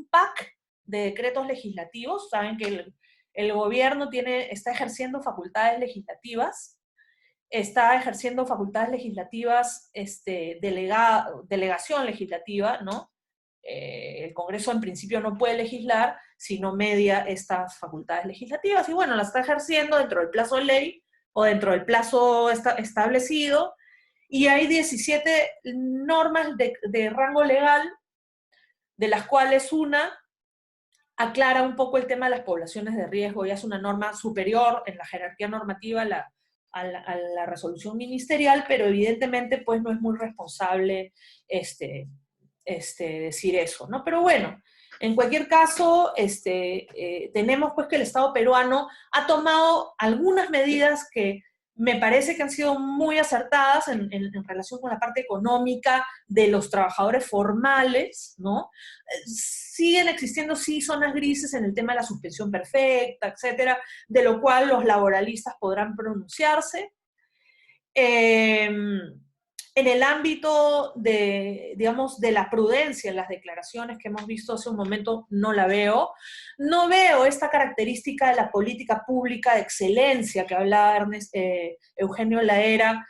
S1: pack de decretos legislativos. Saben que el gobierno está ejerciendo facultades legislativas, delegación legislativa, ¿no? el Congreso en principio no puede legislar si no media estas facultades legislativas, y bueno, las está ejerciendo dentro del plazo de ley o dentro del plazo establecido, y hay 17 normas de rango legal, de las cuales una aclara un poco el tema de las poblaciones de riesgo y es una norma superior en la jerarquía normativa a la resolución ministerial, pero evidentemente pues no es muy responsable decir eso, ¿no? Pero bueno, en cualquier caso, tenemos pues que el Estado peruano ha tomado algunas medidas que me parece que han sido muy acertadas en relación con la parte económica de los trabajadores formales, ¿no? Siguen existiendo, sí, zonas grises en el tema de la suspensión perfecta, etcétera, de lo cual los laboralistas podrán pronunciarse. En el ámbito de, digamos, de la prudencia en las declaraciones que hemos visto hace un momento, no la veo. No veo esta característica de la política pública de excelencia que hablaba Eugenio Laera,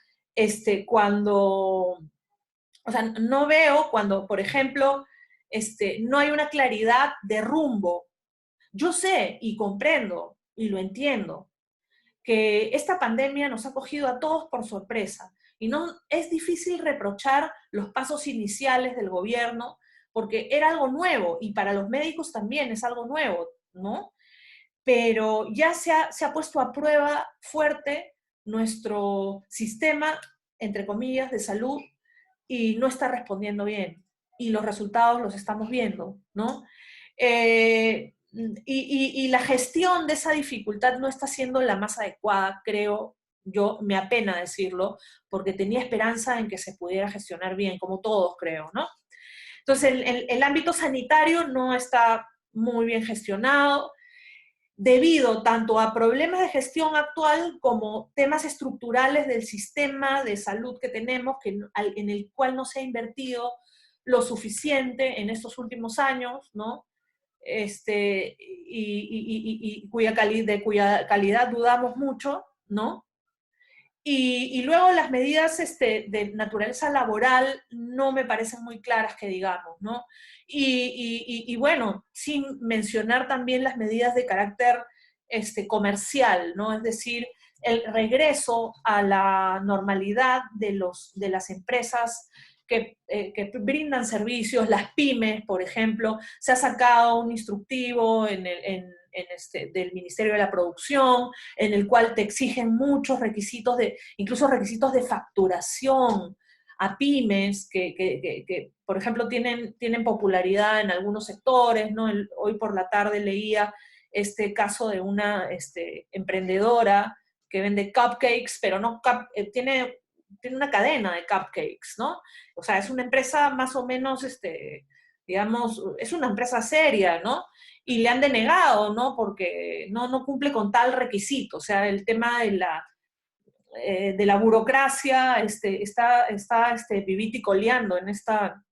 S1: cuando, o sea, no veo cuando, por ejemplo, no hay una claridad de rumbo. Yo sé y comprendo y lo entiendo que esta pandemia nos ha cogido a todos por sorpresa y no es difícil reprochar los pasos iniciales del gobierno porque era algo nuevo y para los médicos también es algo nuevo, ¿no? Pero ya se ha puesto a prueba fuerte nuestro sistema, entre comillas, de salud y no está respondiendo bien. Y los resultados los estamos viendo, ¿no? Y la gestión de esa dificultad no está siendo la más adecuada, creo yo, me apena decirlo, porque tenía esperanza en que se pudiera gestionar bien, como todos creo, ¿no? Entonces, el ámbito sanitario no está muy bien gestionado, debido tanto a problemas de gestión actual como temas estructurales del sistema de salud que tenemos, en el cual no se ha invertido lo suficiente en estos últimos años, ¿no? De cuya calidad dudamos mucho, ¿no? Y luego las medidas de naturaleza laboral no me parecen muy claras que digamos, ¿no? Y bueno, sin mencionar también las medidas de carácter comercial, ¿no? Es decir, el regreso a la normalidad de las empresas que brindan servicios, las pymes, por ejemplo. Se ha sacado un instructivo del Ministerio de la Producción, en el cual te exigen muchos requisitos, incluso requisitos de facturación a pymes que por ejemplo, tienen popularidad en algunos sectores, ¿no? Hoy por la tarde leía este caso de una emprendedora que vende cupcakes, pero no tiene una cadena de cupcakes, ¿no? O sea, es una empresa más o menos, digamos, es una empresa seria, ¿no? Y le han denegado, ¿no? Porque no cumple con tal requisito. O sea, el tema de la burocracia está viviticoleando en esta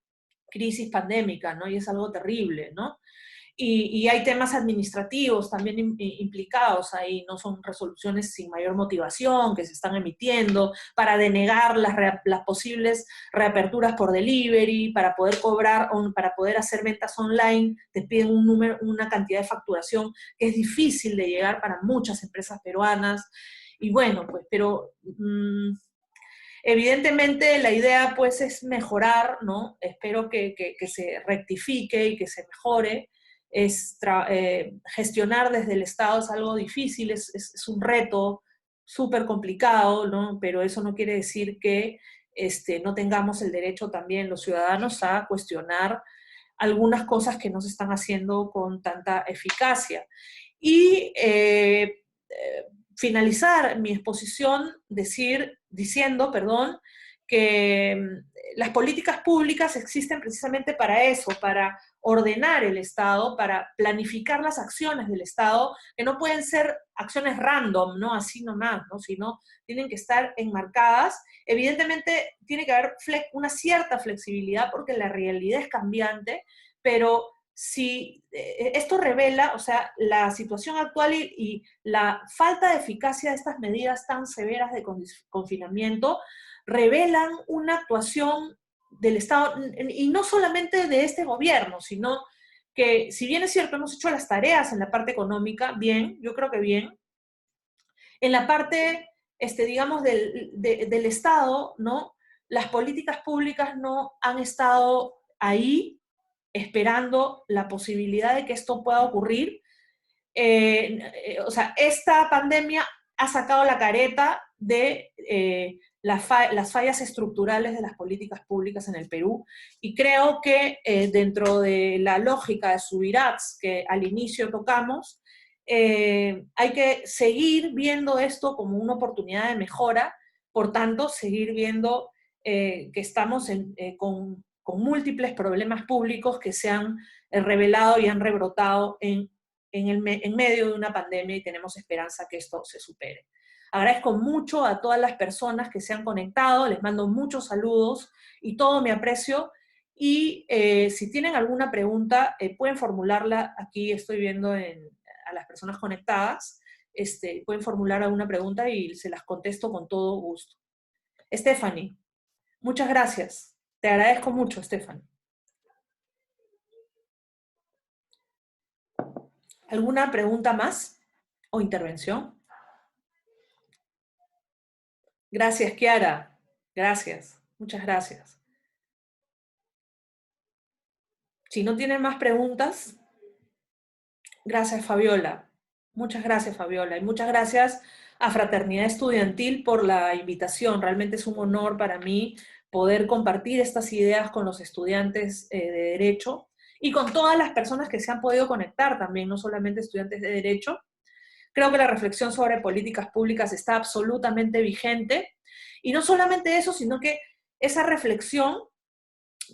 S1: crisis pandémica, ¿no? Y es algo terrible, ¿no? Y hay temas administrativos también implicados ahí, no son resoluciones sin mayor motivación que se están emitiendo para denegar las posibles reaperturas por delivery, para poder cobrar, para poder hacer ventas online, te piden una cantidad de facturación que es difícil de llegar para muchas empresas peruanas. Y bueno, pues, pero evidentemente la idea pues es mejorar, ¿no? Espero que se rectifique y que se mejore. Gestionar desde el Estado es algo difícil, es un reto súper complicado, ¿no? Pero eso no quiere decir que no tengamos el derecho también los ciudadanos a cuestionar algunas cosas que no se están haciendo con tanta eficacia. Y finalizar mi exposición diciendo, perdón, que las políticas públicas existen precisamente para eso, para ordenar el Estado, para planificar las acciones del Estado, que no pueden ser acciones random, ¿no? Así nomás, ¿no? Sino tienen que estar enmarcadas. Evidentemente tiene que haber una cierta flexibilidad porque la realidad es cambiante, pero si esto revela, o sea, la situación actual y la falta de eficacia de estas medidas tan severas de confinamiento revelan una actuación del Estado, y no solamente de este gobierno, sino que si bien es cierto, hemos hecho las tareas en la parte económica, bien, yo creo que bien, en la parte, digamos, del Estado, ¿no? Las políticas públicas no han estado ahí esperando la posibilidad de que esto pueda ocurrir. O sea, esta pandemia ha sacado la careta de las fallas estructurales de las políticas públicas en el Perú, y creo que dentro de la lógica de Subirats que al inicio tocamos, hay que seguir viendo esto como una oportunidad de mejora, por tanto, seguir viendo que estamos con múltiples problemas públicos que se han revelado y han rebrotado en medio de una pandemia, y tenemos esperanza que esto se supere. Agradezco mucho a todas las personas que se han conectado, les mando muchos saludos y todo mi aprecio, y si tienen alguna pregunta, pueden formularla. Aquí estoy viendo a las personas conectadas, pueden formular alguna pregunta y se las contesto con todo gusto. Stephanie, muchas gracias. Te agradezco mucho, Stephanie. ¿Alguna pregunta más o intervención? Gracias, Kiara. Gracias. Muchas gracias. Si no tienen más preguntas, gracias, Fabiola. Muchas gracias, Fabiola. Y muchas gracias a Fraternidad Estudiantil por la invitación. Realmente es un honor para mí poder compartir estas ideas con los estudiantes de Derecho y con todas las personas que se han podido conectar también, no solamente estudiantes de Derecho. Creo que la reflexión sobre políticas públicas está absolutamente vigente. Y no solamente eso, sino que esa reflexión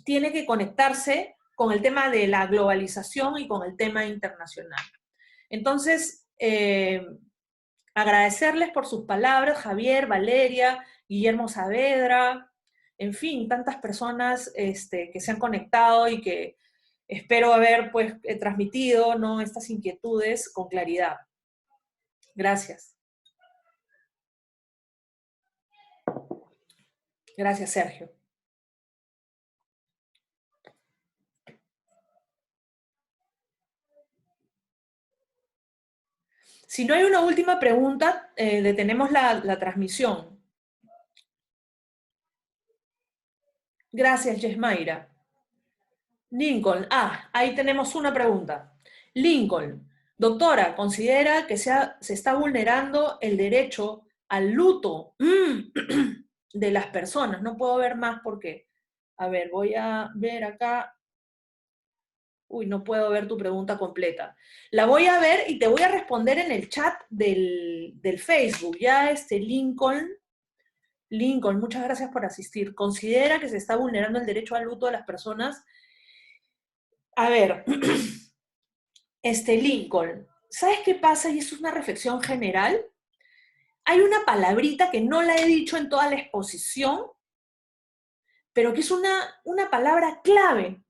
S1: tiene que conectarse con el tema de la globalización y con el tema internacional. Entonces, agradecerles por sus palabras, Javier, Valeria, Guillermo Saavedra, en fin, tantas personas que se han conectado y que espero haber pues, transmitido, ¿no?, estas inquietudes con claridad. Gracias. Gracias, Sergio. Si no hay una última pregunta, detenemos la transmisión. Gracias, Yesmaira. Lincoln, ahí tenemos una pregunta. Lincoln, doctora, ¿considera que se está vulnerando el derecho al luto de las personas? No puedo ver más porque, a ver, voy a ver acá. Uy, no puedo ver tu pregunta completa. La voy a ver y te voy a responder en el chat del Facebook. Ya Lincoln, muchas gracias por asistir. ¿Considera que se está vulnerando el derecho al luto de las personas? A ver, Lincoln, ¿sabes qué pasa? Y eso es una reflexión general. Hay una palabrita que no la he dicho en toda la exposición, pero que es una palabra clave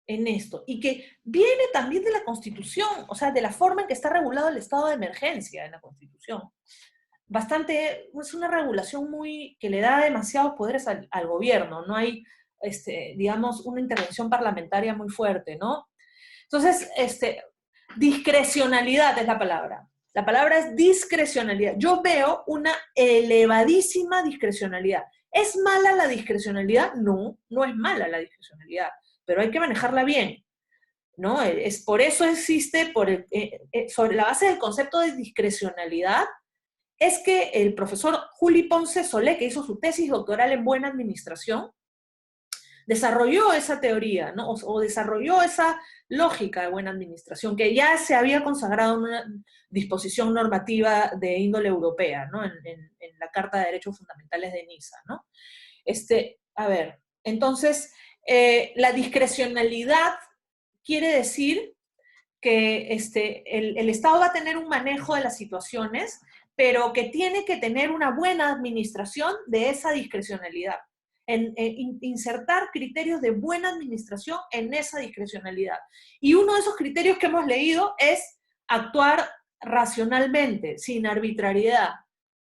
S1: en esto, y que viene también de la Constitución, o sea, de la forma en que está regulado el estado de emergencia en la Constitución. Es una regulación que le da demasiados poderes al gobierno, no hay, digamos, una intervención parlamentaria muy fuerte, ¿no? Entonces, discrecionalidad es la palabra. La palabra es discrecionalidad. Yo veo una elevadísima discrecionalidad. ¿Es mala la discrecionalidad? No, no es mala la discrecionalidad, pero hay que manejarla bien, ¿no? Por eso existe, sobre la base del concepto de discrecionalidad, es que el profesor Juli Ponce Solé, que hizo su tesis doctoral en buena administración, desarrolló esa teoría, ¿no? O desarrolló esa lógica de buena administración, que ya se había consagrado en una disposición normativa de índole europea, ¿no? En la Carta de Derechos Fundamentales de Niza, ¿no? A ver, entonces, la discrecionalidad quiere decir que el Estado va a tener un manejo de las situaciones, pero que tiene que tener una buena administración de esa discrecionalidad. Insertar criterios de buena administración en esa discrecionalidad. Y uno de esos criterios que hemos leído es actuar racionalmente, sin arbitrariedad,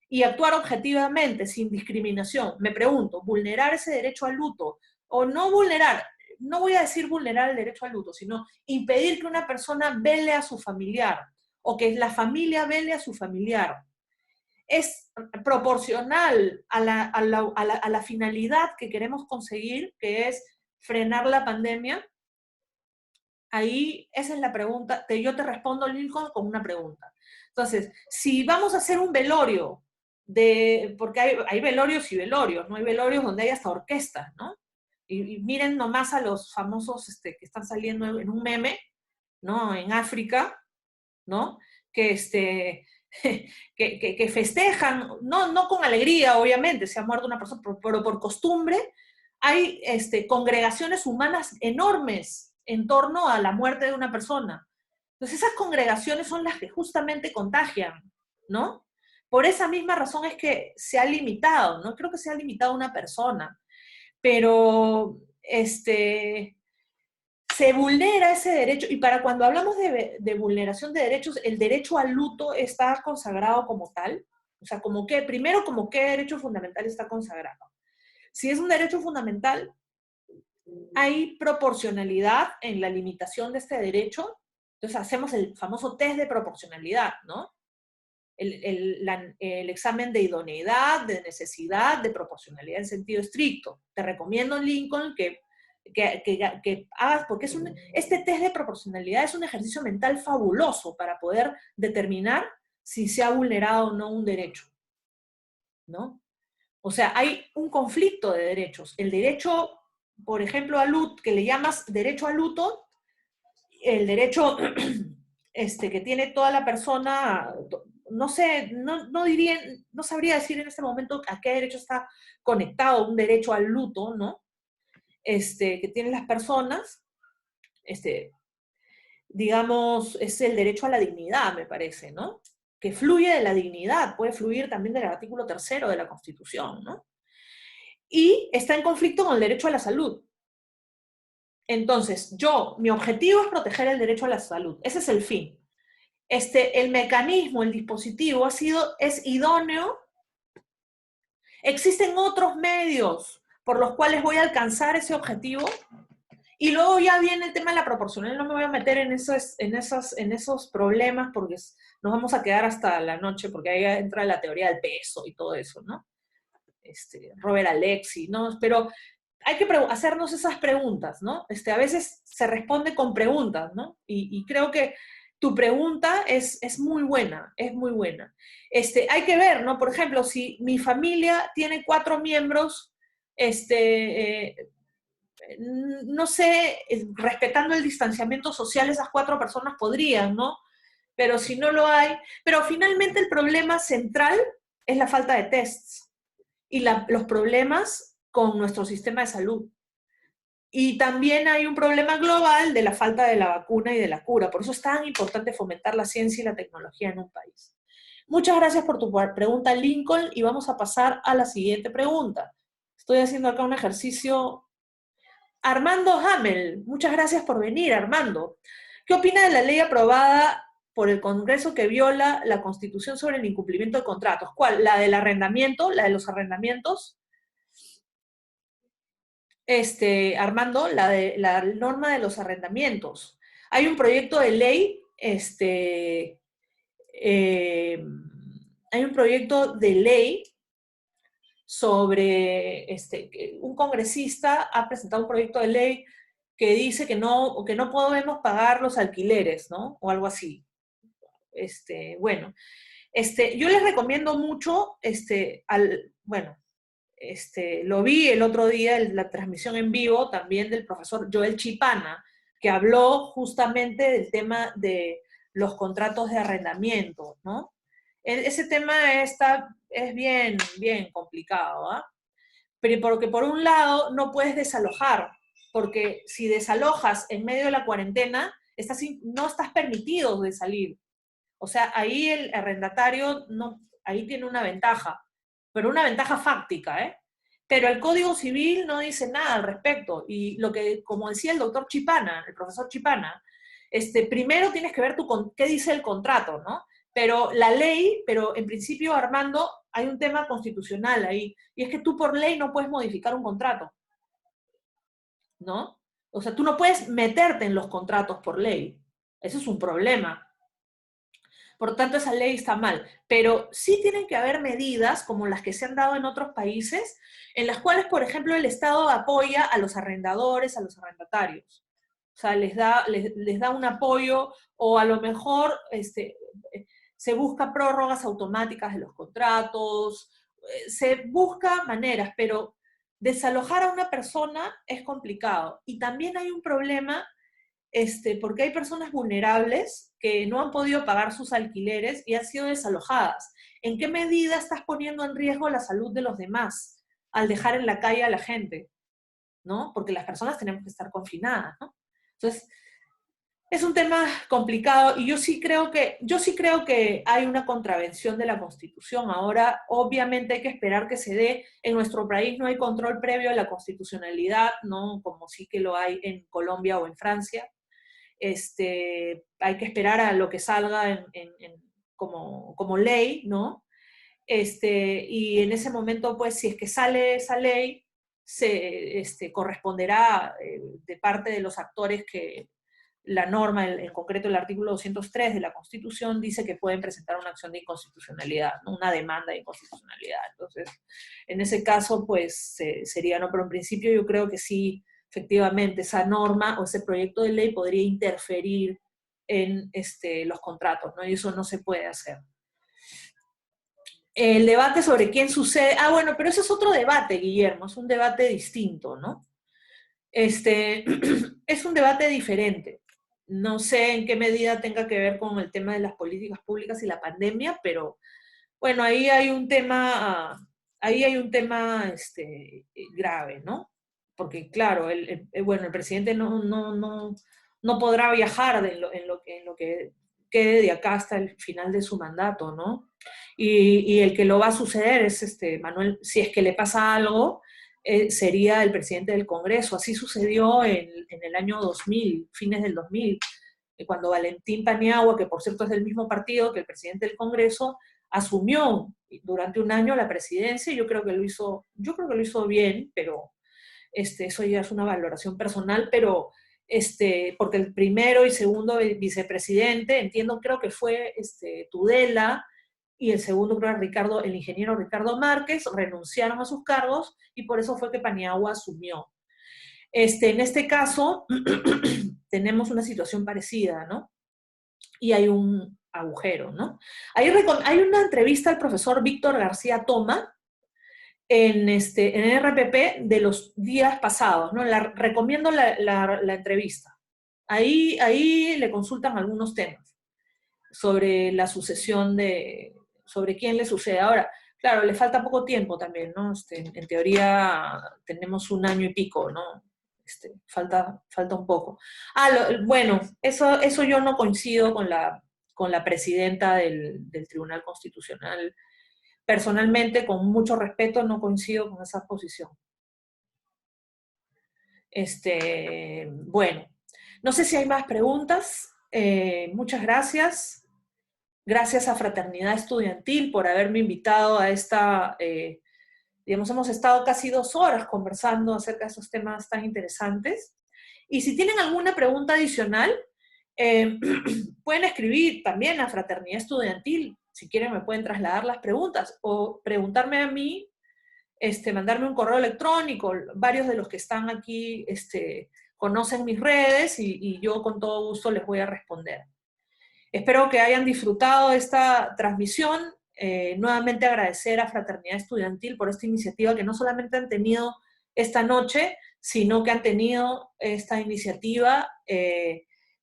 S1: y actuar objetivamente, sin discriminación. Me pregunto, ¿vulnerar ese derecho al luto o no vulnerar, no voy a decir vulnerar el derecho al luto, sino impedir que una persona vele a su familiar, o que la familia vele a su familiar, es proporcional a la finalidad que queremos conseguir, que es frenar la pandemia. Ahí, esa es la pregunta. Yo te respondo, Lincoln, con una pregunta. Entonces, si vamos a hacer un velorio, porque hay velorios y velorios, ¿no? Hay velorios donde hay hasta orquestas, ¿no? Y miren nomás a los famosos que están saliendo en un meme, ¿no? En África, ¿no? Que, que festejan, no con alegría, obviamente, se ha muerto una persona, pero por costumbre, hay congregaciones humanas enormes en torno a la muerte de una persona. Entonces esas congregaciones son las que justamente contagian, ¿no? Por esa misma razón es que se ha limitado, no creo que se ha limitado a una persona, pero se vulnera ese derecho, y para cuando hablamos de vulneración de derechos, el derecho al luto está consagrado como tal, o sea, primero como qué derecho fundamental está consagrado. Si es un derecho fundamental, hay proporcionalidad en la limitación de este derecho, entonces hacemos el famoso test de proporcionalidad, ¿no? El examen de idoneidad, de necesidad, de proporcionalidad en sentido estricto. Te recomiendo, Lincoln, que hagas, porque este test de proporcionalidad es un ejercicio mental fabuloso para poder determinar si se ha vulnerado o no un derecho, ¿no? O sea, hay un conflicto de derechos. El derecho, por ejemplo, a luto, que le llamas derecho a luto, el derecho que tiene toda la persona, no sé, no sabría decir en este momento a qué derecho está conectado un derecho al luto, ¿no? Que tienen las personas, digamos, es el derecho a la dignidad, me parece, ¿no? Que fluye de la dignidad, puede fluir también del artículo 3º de la Constitución, ¿no? Y está en conflicto con el derecho a la salud. Entonces, mi objetivo es proteger el derecho a la salud, ese es el fin. El mecanismo, el dispositivo es idóneo. Existen otros medios por los cuales voy a alcanzar ese objetivo. Y luego ya viene el tema de la proporcional. No me voy a meter en esos problemas porque nos vamos a quedar hasta la noche, porque ahí entra la teoría del peso y todo eso, ¿no? Robert Alexi, ¿no? Pero hay que hacernos esas preguntas, ¿no? A veces se responde con preguntas, ¿no? Y creo que tu pregunta es muy buena, es muy buena. Hay que ver, ¿no? Por ejemplo, si mi familia tiene 4 miembros, no sé, respetando el distanciamiento social, esas 4 personas podrían, ¿no? Pero si no lo hay, pero finalmente el problema central es la falta de tests y los problemas con nuestro sistema de salud. Y también hay un problema global de la falta de la vacuna y de la cura. Por eso es tan importante fomentar la ciencia y la tecnología en un país. Muchas gracias por tu pregunta, Lincoln, y vamos a pasar a la siguiente pregunta. Estoy haciendo acá un ejercicio. Armando Hamel, muchas gracias por venir, Armando. ¿Qué opina de la ley aprobada por el Congreso que viola la Constitución sobre el incumplimiento de contratos? ¿Cuál? ¿La del arrendamiento? ¿La de los arrendamientos? Armando, la norma de los arrendamientos. Hay un proyecto de ley, hay un proyecto de ley sobre, un congresista ha presentado un proyecto de ley que dice que no podemos pagar los alquileres, ¿no? O algo así. Bueno, yo les recomiendo mucho, bueno, lo vi el otro día en la transmisión en vivo también del profesor Joel Chipana, que habló justamente del tema de los contratos de arrendamiento, ¿no? Ese tema es bien complicado, ¿ah? Pero porque por un lado no puedes desalojar, porque si desalojas en medio de la cuarentena, no estás permitido de salir. O sea, ahí el arrendatario ahí tiene una ventaja, pero una ventaja fáctica, ¿eh? Pero el Código Civil no dice nada al respecto. Y como decía el doctor Chipana, el profesor Chipana, primero tienes que ver qué dice el contrato, ¿no? Pero en principio, Armando, hay un tema constitucional ahí, y es que tú por ley no puedes modificar un contrato. ¿no? O sea, tú no puedes meterte en los contratos por ley. Eso es un problema. Por tanto, esa ley está mal. Pero sí tienen que haber medidas, como las que se han dado en otros países, en las cuales, por ejemplo, el Estado apoya a los arrendadores, a los arrendatarios. O sea, les da un apoyo, o a lo mejor se busca prórrogas automáticas de los contratos, se busca maneras, pero desalojar a una persona es complicado. Y también hay un problema porque hay personas vulnerables que no han podido pagar sus alquileres y han sido desalojadas. ¿En qué medida estás poniendo en riesgo la salud de los demás al dejar en la calle a la gente? ¿No? Porque las personas tenemos que estar confinadas, ¿no? Entonces, es un tema complicado y yo sí creo que hay una contravención de la Constitución. Ahora, obviamente hay que esperar que se dé. En nuestro país no hay control previo de la constitucionalidad, ¿no? Como sí que lo hay en Colombia o en Francia. Hay que esperar a lo que salga como ley, ¿no? Y en ese momento, pues, si es que sale esa ley, corresponderá de parte de los actores que la norma, en concreto el artículo 203 de la Constitución, dice que pueden presentar una acción de inconstitucionalidad, ¿no? Una demanda de inconstitucionalidad. Entonces, en ese caso, pues, sería, ¿no? Pero en principio yo creo que sí, efectivamente, esa norma o ese proyecto de ley podría interferir en los contratos, ¿no? Y eso no se puede hacer. El debate sobre quién sucede, bueno, pero eso es otro debate, Guillermo, es un debate distinto, ¿no? Es un debate diferente. No sé en qué medida tenga que ver con el tema de las políticas públicas y la pandemia, pero bueno, ahí hay un tema grave, ¿no? Porque claro, bueno, el presidente no podrá viajar en lo que quede de acá hasta el final de su mandato, ¿no? Y el que lo va a suceder es Manuel, si es que le pasa algo, sería el presidente del Congreso. Así sucedió en el año 2000, fines del 2000, cuando Valentín Paniagua, que por cierto es del mismo partido que el presidente del Congreso, asumió durante un año la presidencia. Yo creo que lo hizo bien, pero eso ya es una valoración personal, pero porque el primero y segundo vicepresidente, creo que fue Tudela, y el segundo creo era el ingeniero Ricardo Márquez, renunciaron a sus cargos y por eso fue que Paniagua asumió. En este caso, tenemos una situación parecida, ¿no? Y hay un agujero, ¿no? Hay una entrevista al profesor Víctor García Toma en RPP de los días pasados, ¿no? Recomiendo la entrevista. Ahí le consultan algunos temas sobre la sucesión sobre quién le sucede. Ahora, claro, le falta poco tiempo también, ¿no? En teoría tenemos un año y pico, ¿no? Falta un poco. Bueno, eso yo no coincido con la presidenta del Tribunal Constitucional. Personalmente, con mucho respeto, no coincido con esa posición. Bueno, no sé si hay más preguntas. Muchas gracias. Gracias a Fraternidad Estudiantil por haberme invitado a digamos, hemos estado casi 2 horas conversando acerca de esos temas tan interesantes. Y si tienen alguna pregunta adicional, pueden escribir también a Fraternidad Estudiantil. Si quieren me pueden trasladar las preguntas o preguntarme a mí, mandarme un correo electrónico. Varios de los que están aquí conocen mis redes y yo con todo gusto les voy a responder. Espero que hayan disfrutado esta transmisión. Nuevamente agradecer a Fraternidad Estudiantil por esta iniciativa que no solamente han tenido esta noche, sino que han tenido esta iniciativa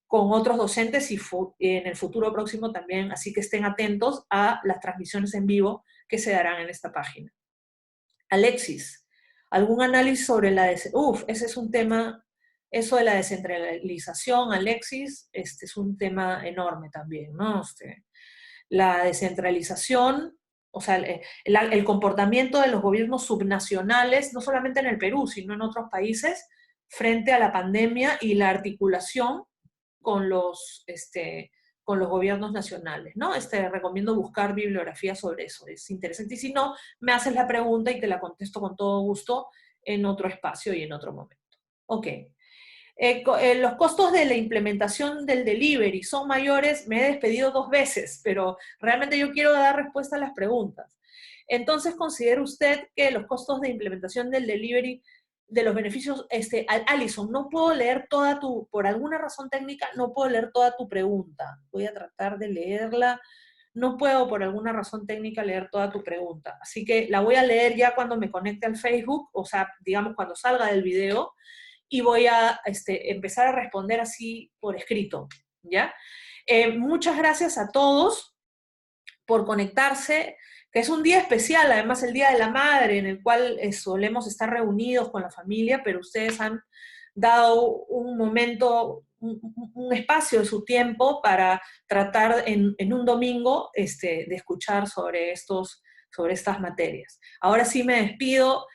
S1: con otros docentes y en el futuro próximo también, así que estén atentos a las transmisiones en vivo que se darán en esta página. Alexis, ¿algún análisis sobre ese es un tema, eso de la descentralización, Alexis, es un tema enorme también, ¿no? La descentralización, o sea, el comportamiento de los gobiernos subnacionales, no solamente en el Perú, sino en otros países, frente a la pandemia y la articulación con con los gobiernos nacionales, ¿no? Recomiendo buscar bibliografía sobre eso, es interesante. Y si no, me haces la pregunta y te la contesto con todo gusto en otro espacio y en otro momento. Ok. Los costos de la implementación del delivery son mayores, me he despedido 2 veces, pero realmente yo quiero dar respuesta a las preguntas. Entonces, ¿considera usted que los costos de implementación del delivery, de los beneficios, Alison, no puedo leer por alguna razón técnica, no puedo leer toda tu pregunta. Voy a tratar de leerla. No puedo por alguna razón técnica leer toda tu pregunta. Así que la voy a leer ya cuando me conecte al Facebook, o sea, digamos cuando salga del video, y voy a empezar a responder así por escrito, ¿ya? Muchas gracias a todos por conectarse, que es un día especial, además el Día de la Madre, en el cual solemos estar reunidos con la familia, pero ustedes han dado un momento, un espacio de su tiempo para tratar en un domingo de escuchar sobre estas materias. Ahora sí me despido,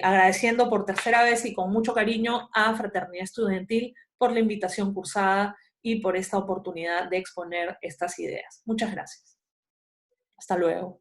S1: agradeciendo por tercera vez y con mucho cariño a Fraternidad Estudiantil por la invitación cursada y por esta oportunidad de exponer estas ideas. Muchas gracias. Hasta luego.